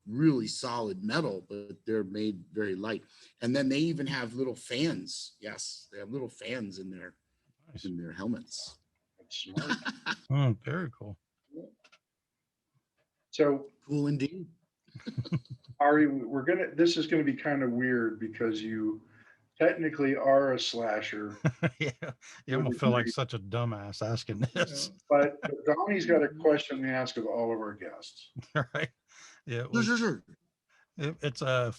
[SPEAKER 1] really solid metal, but they're made very light. And then they even have little fans. Yes, they have little fans in their
[SPEAKER 3] Nice.
[SPEAKER 1] in their helmets.
[SPEAKER 2] That's smart.
[SPEAKER 3] Oh, very cool.
[SPEAKER 2] So,
[SPEAKER 1] Cool indeed.
[SPEAKER 2] Ari, this is gonna be kind of weird because you technically are a slasher,
[SPEAKER 3] Yeah, I'm gonna feel like such a dumbass asking this.
[SPEAKER 2] but Donnie's got a question we ask of all of our guests.
[SPEAKER 3] All right. Yeah,
[SPEAKER 1] Sure.
[SPEAKER 3] it's a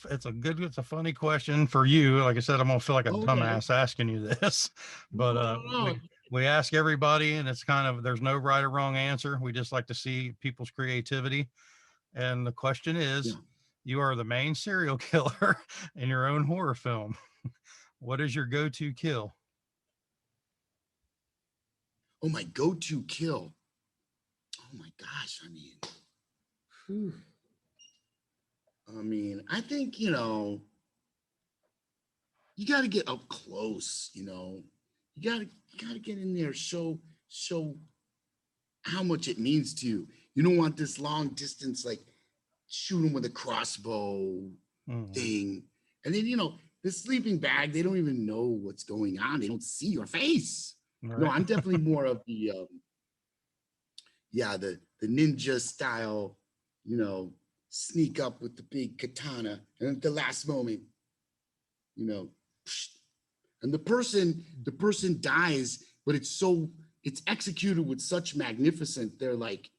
[SPEAKER 3] funny question for you. Like I said, I'm gonna feel like a
[SPEAKER 1] Okay.
[SPEAKER 3] dumbass asking you this, but
[SPEAKER 1] No.
[SPEAKER 3] we ask everybody, and it's kind of there's no right or wrong answer. We just like to see people's creativity. And the question is,
[SPEAKER 1] Yeah.
[SPEAKER 3] you are the main serial killer in your own horror film. What is your go-to kill?
[SPEAKER 1] Oh, my go-to kill. Oh my gosh. Whew. I think, you got to get up close, you got to get in there, show how much it means to you. You don't want this long distance, like shoot them with a crossbow thing. And then, the sleeping bag, they don't even know what's going on. They don't see your face.
[SPEAKER 3] Right.
[SPEAKER 1] No, I'm definitely more of the ninja style, sneak up with the big katana, and at the last moment, and the person dies, but it's executed with such magnificent. They're like,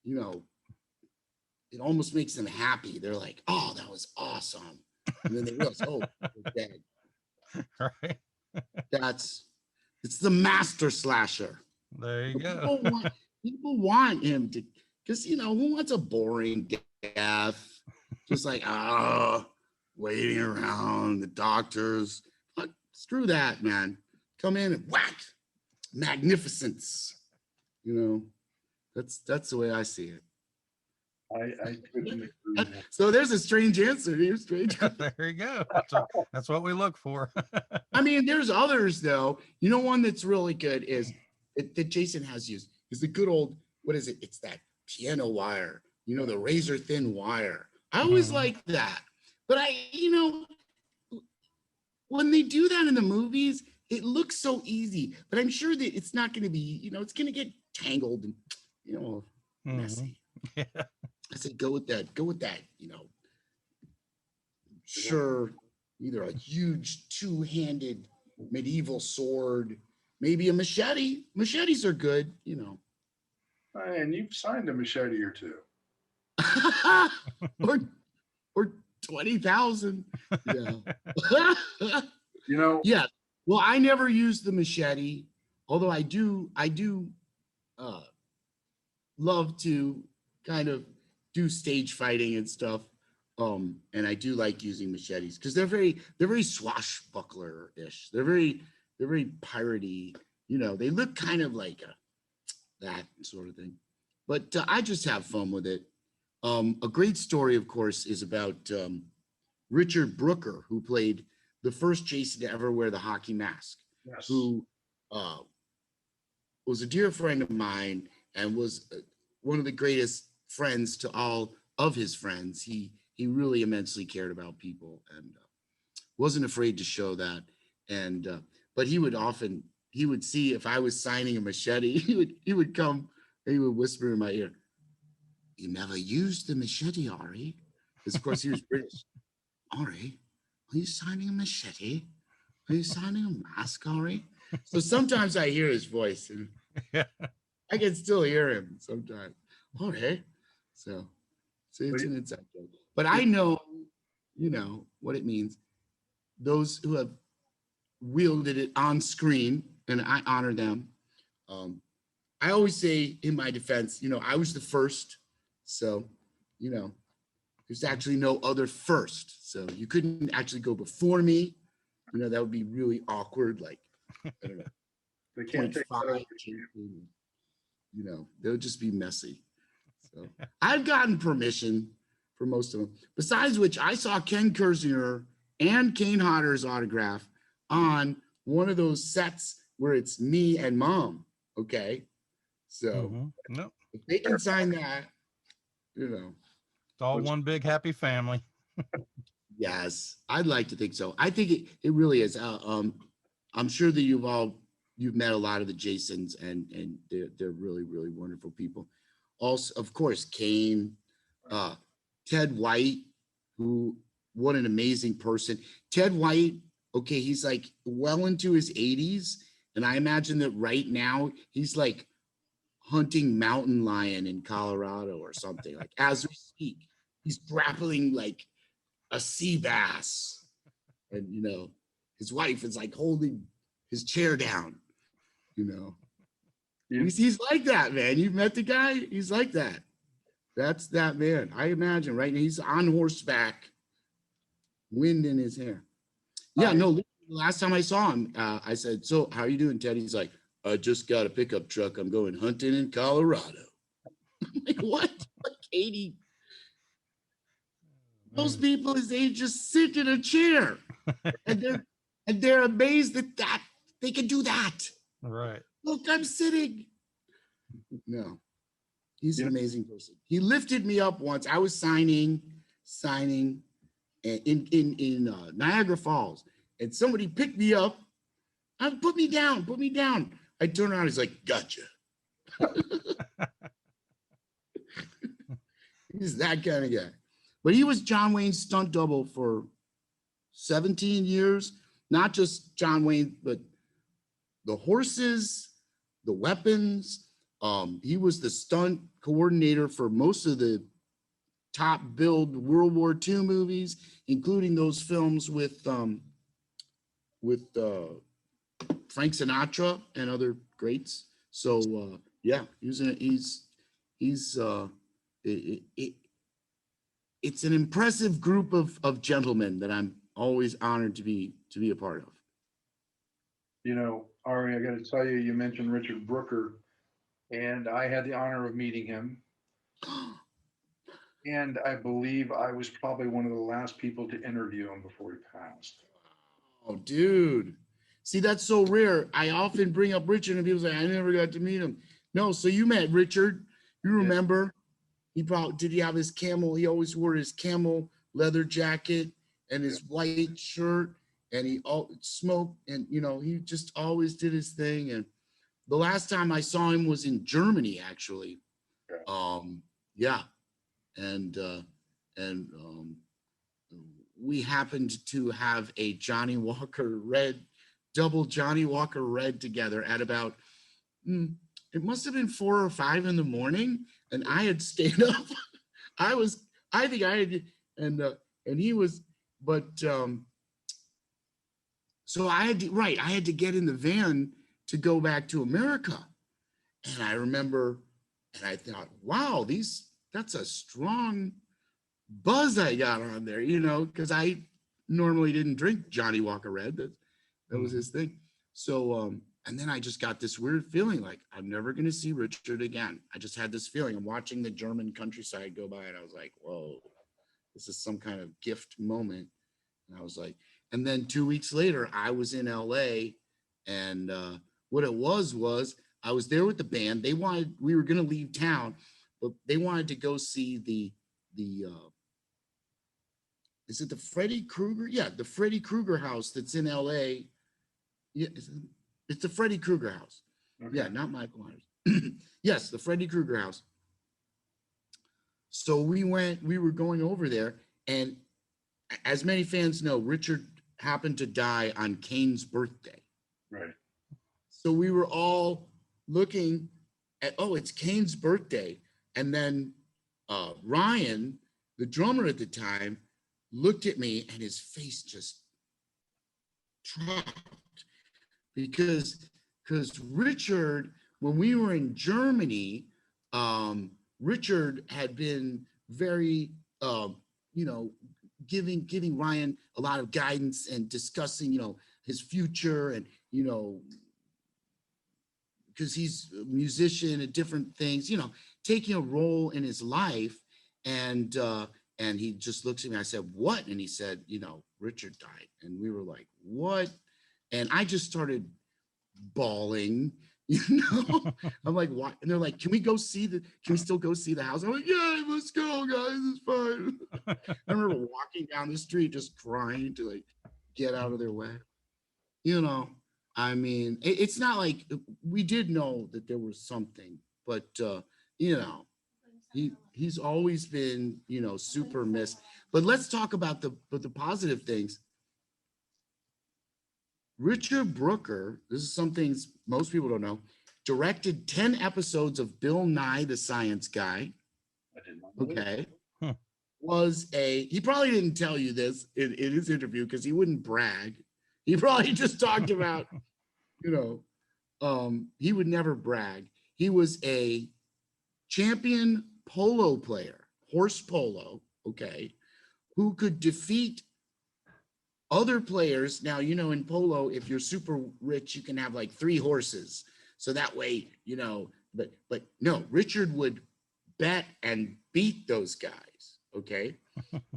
[SPEAKER 1] it almost makes them happy. They're like, oh, that was awesome. And then they realize, oh, they're dead.
[SPEAKER 3] Right.
[SPEAKER 1] It's the master slasher.
[SPEAKER 3] There you go.
[SPEAKER 1] People want him to, because who wants a boring death? Just like waiting around the doctors. But screw that, man. Come in and whack, magnificence. That's the way I see it.
[SPEAKER 2] I couldn't agree more.
[SPEAKER 1] So there's a strange answer here, strange.
[SPEAKER 3] There you go. That's what we look for.
[SPEAKER 1] There's others though. One that's really good is that Jason has used is the good old, what is it? It's that piano wire, the razor thin wire. I always like that. But when they do that in the movies, it looks so easy. But I'm sure that it's not going to be, it's going to get tangled and, messy.
[SPEAKER 3] Yeah.
[SPEAKER 1] I said, go with that, sure, either a huge two-handed medieval sword, maybe a machete. Machetes are good,
[SPEAKER 2] And you've signed a machete or two.
[SPEAKER 1] or 20,000. Yeah. Yeah. Well, I never used the machete, although I do love to kind of do stage fighting and stuff. And I do like using machetes because they're very swashbuckler-ish. They're very piratey. they look kind of like that sort of thing. But I just have fun with it. A great story, of course, is about Richard Brooker, who played the first Jason to ever wear the hockey mask,
[SPEAKER 2] Yes.
[SPEAKER 1] who was a dear friend of mine and was one of the greatest friends to all of his friends. He really immensely cared about people and wasn't afraid to show that. And but he would see if I was signing a machete, he would come and he would whisper in my ear, "You never used the machete, Ari." Because of course he was British. "Ari, are you signing a machete? Are you signing a mask, Ari?" So sometimes I hear his voice and I can still hear him sometimes. Ari. So it's an inside joke. But I know, what it means. Those who have wielded it on screen, and I honor them. I always say in my defense, I was the first. So, there's actually no other first. So you couldn't actually go before me. That would be really awkward. Like, I don't know,
[SPEAKER 2] They can't take that
[SPEAKER 1] 0.5,
[SPEAKER 2] over.
[SPEAKER 1] they'll just be messy. So I've gotten permission for most of them. Besides which, I saw Ken Kersinger and Kane Hodder's autograph on one of those sets where it's me and mom. Okay. So
[SPEAKER 3] No,
[SPEAKER 1] if they can sign that,
[SPEAKER 3] it's all one big happy family.
[SPEAKER 1] yes, I'd like to think so. I think it really is. I'm sure that you've met a lot of the Jasons and they're really, really wonderful people. Also, of course, Kane, Ted White, what an amazing person. Ted White, okay, he's like well into his 80s. And I imagine that right now he's like hunting mountain lion in Colorado or something. Like as we speak, he's grappling like a sea bass. And, his wife is like holding his chair down,
[SPEAKER 2] Yeah.
[SPEAKER 1] He's like that, man. You've met the guy. He's like that. That's that man. I imagine right now he's on horseback, wind in his hair. Yeah, no, the last time I saw him, I said, "So how are you doing, Ted?" He's like, "I just got a pickup truck. I'm going hunting in Colorado." I'm like, what? Like, Katie, those people his age just sit in a chair and they're amazed that they can do that.
[SPEAKER 3] Right.
[SPEAKER 1] Look, I'm sitting. No, he's an amazing person. He lifted me up once. I was signing in Niagara Falls, and somebody picked me up and put me down. I turned around. He's like, "Gotcha." He's that kind of guy. But he was John Wayne's stunt double for 17 years. Not just John Wayne, but the horses, the weapons. He was the stunt coordinator for most of the top billed World War II movies, including those films with Frank Sinatra and other greats. So yeah, it's an impressive group of gentlemen that I'm always honored to be a part of.
[SPEAKER 2] Ari, I got to tell you, you mentioned Richard Brooker, and I had the honor of meeting him. And I believe I was probably one of the last people to interview him before he passed.
[SPEAKER 1] Oh, dude. See, that's so rare. I often bring up Richard and people say, "I never got to meet him." No, so you met Richard. You remember? Did he have his camel? He always wore his camel leather jacket and his white shirt, and he smoked, and he just always did his thing. And the last time I saw him was in Germany, actually. Yeah. And we happened to have a Johnny Walker double Johnny Walker Red together at about, it must have been 4 or 5 in the morning. And I had stayed up. I think I had, and he was, but, so I had to get in the van to go back to America. And I remember, and I thought, wow, that's a strong buzz I got on there, because I normally didn't drink Johnny Walker Red. That was his thing. So And then I just got this weird feeling like I'm never going to see Richard again. I just had this feeling. I'm watching the German countryside go by and I was like, whoa, this is some kind of gift moment. And I was like, and then 2 weeks later, I was in LA and what it was I was there with the band. We were going to leave town, but they wanted to go see is it the Freddy Krueger? Yeah, the Freddy Krueger house that's in LA. Yeah, it's the Freddy Krueger house. Okay. Yeah, not Michael Myers. Yes, the Freddy Krueger house. So we were going over there, and as many fans know, Richard happened to die on Kane's birthday.
[SPEAKER 2] Right.
[SPEAKER 1] So we were all looking at, oh, it's Kane's birthday. And then Ryan, the drummer at the time, looked at me and his face just dropped because Richard, when we were in Germany, Richard had been very, giving Ryan a lot of guidance and discussing, his future and, because he's a musician and different things, taking a role in his life. And he just looks at me. I said, what? And he said, Richard died. And we were like, what? And I just started bawling, I'm like, what? And they're like, can we still go see the house? I'm like, yeah, let's go, guys. It's fine. I remember walking down the street just crying to like get out of their way. I mean, it's not like we did know that there was something, but he's always been, super missed. But let's talk about the positive things. Richard Brooker, this is some things most people don't know, directed 10 episodes of Bill Nye the Science Guy.
[SPEAKER 2] I did not know.
[SPEAKER 1] Okay. He probably didn't tell you this in his interview because he wouldn't brag. He probably just talked about, he would never brag. He was a champion polo player, horse polo, okay, who could defeat other players. Now, in polo, if you're super rich, you can have like 3 horses. So that way, but no, Richard would bet and beat those guys. Okay.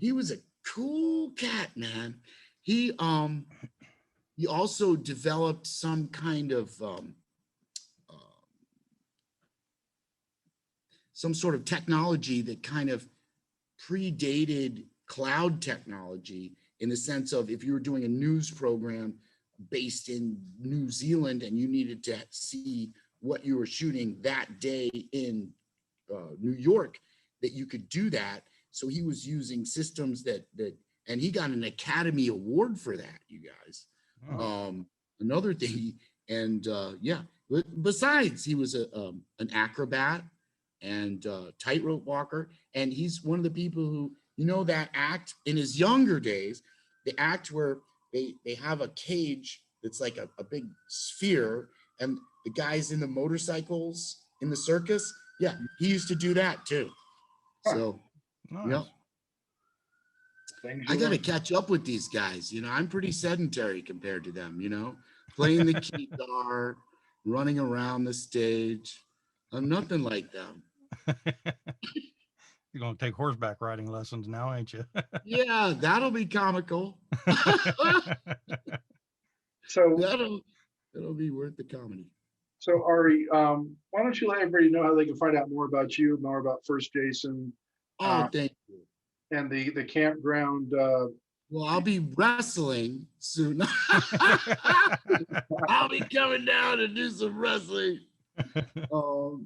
[SPEAKER 1] He was a cool cat, man. He also developed some kind of some sort of technology that kind of predated cloud technology, in the sense of if you were doing a news program based in New Zealand and you needed to see what you were shooting that day in New York, that you could do that. So he was using systems and he got an Academy Award for that, you guys. Oh. Another thing, and besides, he was an acrobat and tightrope walker, and he's one of the people who, that act in his younger days, the act where they have a cage that's like a big sphere, and the guys in the motorcycles in the circus, yeah, he used to do that too. So,
[SPEAKER 3] nice.
[SPEAKER 1] I got to catch up with these guys. I'm pretty sedentary compared to them, playing the guitar, running around the stage. I'm nothing like them.
[SPEAKER 3] You're going to take horseback riding lessons now, ain't you?
[SPEAKER 1] Yeah, that'll be comical.
[SPEAKER 2] So
[SPEAKER 1] that'll be worth the comedy.
[SPEAKER 2] So Ari, why don't you let everybody know how they can find out more about you, more about First Jason?
[SPEAKER 1] Thank you.
[SPEAKER 2] And the campground.
[SPEAKER 1] Well, I'll be wrestling soon. I'll be coming down to do some wrestling. Well,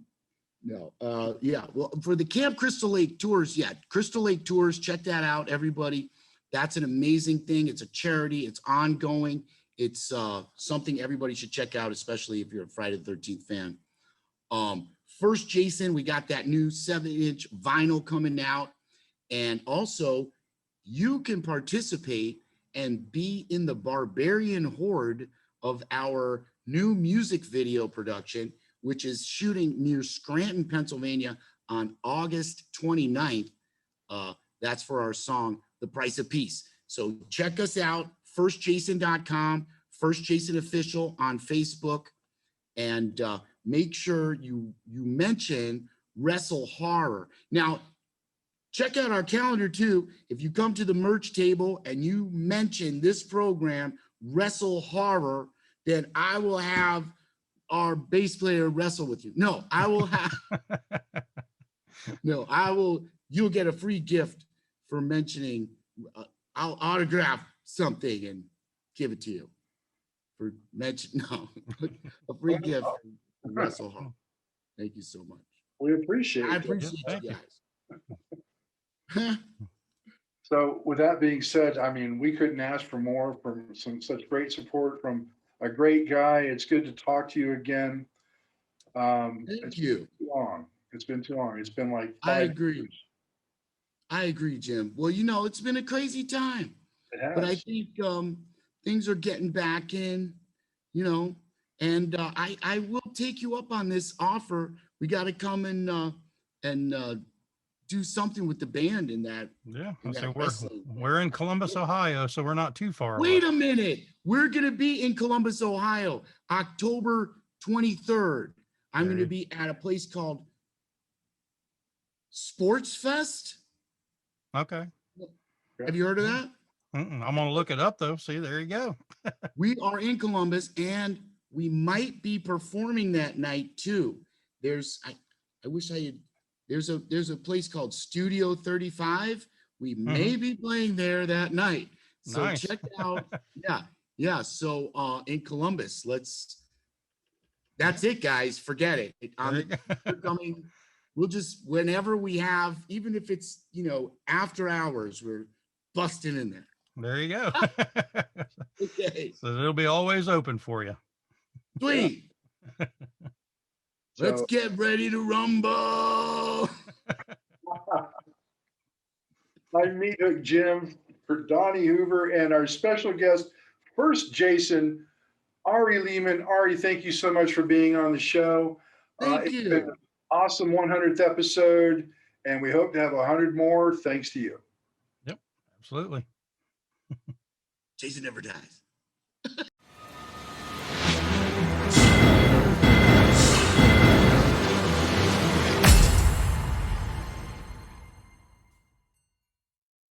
[SPEAKER 1] for the Camp Crystal Lake tours, Crystal Lake tours, check that out, everybody. That's an amazing thing. It's a charity. It's ongoing. It's something everybody should check out, especially if you're a Friday the 13th fan. First Jason, we got that new 7-inch vinyl coming out. And also, you can participate and be in the Barbarian Horde of our new music video production, which is shooting near Scranton, Pennsylvania on August 29th. That's for our song, The Price of Peace. So check us out, firstjason.com, First Jason Official on Facebook. and make sure you mention WrestleHorror. Now, check out our calendar too. If you come to the merch table and you mention this program, WrestleHorror, then I will have our bass player wrestle with you. No, I will have, no, I will, you'll get a free gift for mentioning, I'll autograph something and give it to you for mention, no, a free gift for WrestleHorror. Thank you so much.
[SPEAKER 2] We appreciate
[SPEAKER 1] I
[SPEAKER 2] it.
[SPEAKER 1] appreciate
[SPEAKER 3] Thank
[SPEAKER 1] you
[SPEAKER 3] you.
[SPEAKER 1] guys.
[SPEAKER 2] So with that being said, I mean, we couldn't ask for more from such great support from a great guy. It's good to talk to you again.
[SPEAKER 1] Thank
[SPEAKER 2] It's
[SPEAKER 1] you.
[SPEAKER 2] been too long. It's been too long. It's been like
[SPEAKER 1] I
[SPEAKER 2] 5
[SPEAKER 1] agree.
[SPEAKER 2] years.
[SPEAKER 1] I agree, Jim. Well, you know, it's been a crazy time,
[SPEAKER 2] It
[SPEAKER 1] but I
[SPEAKER 2] has.
[SPEAKER 1] think things are getting back in, you know, and I will take you up on this offer. We got to come and do something with the band in that.
[SPEAKER 3] Yeah.
[SPEAKER 1] in
[SPEAKER 3] So
[SPEAKER 1] that wrestling.
[SPEAKER 3] we're in Columbus, Ohio, so we're not too far away.
[SPEAKER 1] Wait a minute. We're going to be in Columbus, Ohio, October 23rd. I'm going to be at a place called Sports Fest.
[SPEAKER 3] Okay.
[SPEAKER 1] Have you heard of that?
[SPEAKER 3] I'm gonna look it up though. See, there you go.
[SPEAKER 1] We are in Columbus and we might be performing that night too. I wish I had, there's a place called Studio 35. We may be playing there that night. So
[SPEAKER 3] Nice.
[SPEAKER 1] check out, yeah. So in Columbus, that's it, guys. Forget it. We're coming, we'll just, whenever we have, even if it's, you know, after hours, we're busting in there.
[SPEAKER 3] There you go.
[SPEAKER 1] Okay.
[SPEAKER 3] So it'll be always open for you.
[SPEAKER 1] Sweet. Let's
[SPEAKER 2] So,
[SPEAKER 1] get ready to rumble.
[SPEAKER 2] I'm Meat Hook Jim for Donnie Hoover and our special guest, first Jason, Ari Lehman. Ari, thank you so much for being on the show.
[SPEAKER 1] Thank
[SPEAKER 2] It's
[SPEAKER 1] you.
[SPEAKER 2] been an awesome 100th episode, and we hope to have 100 more thanks to you.
[SPEAKER 3] Yep, absolutely.
[SPEAKER 1] Jason never dies.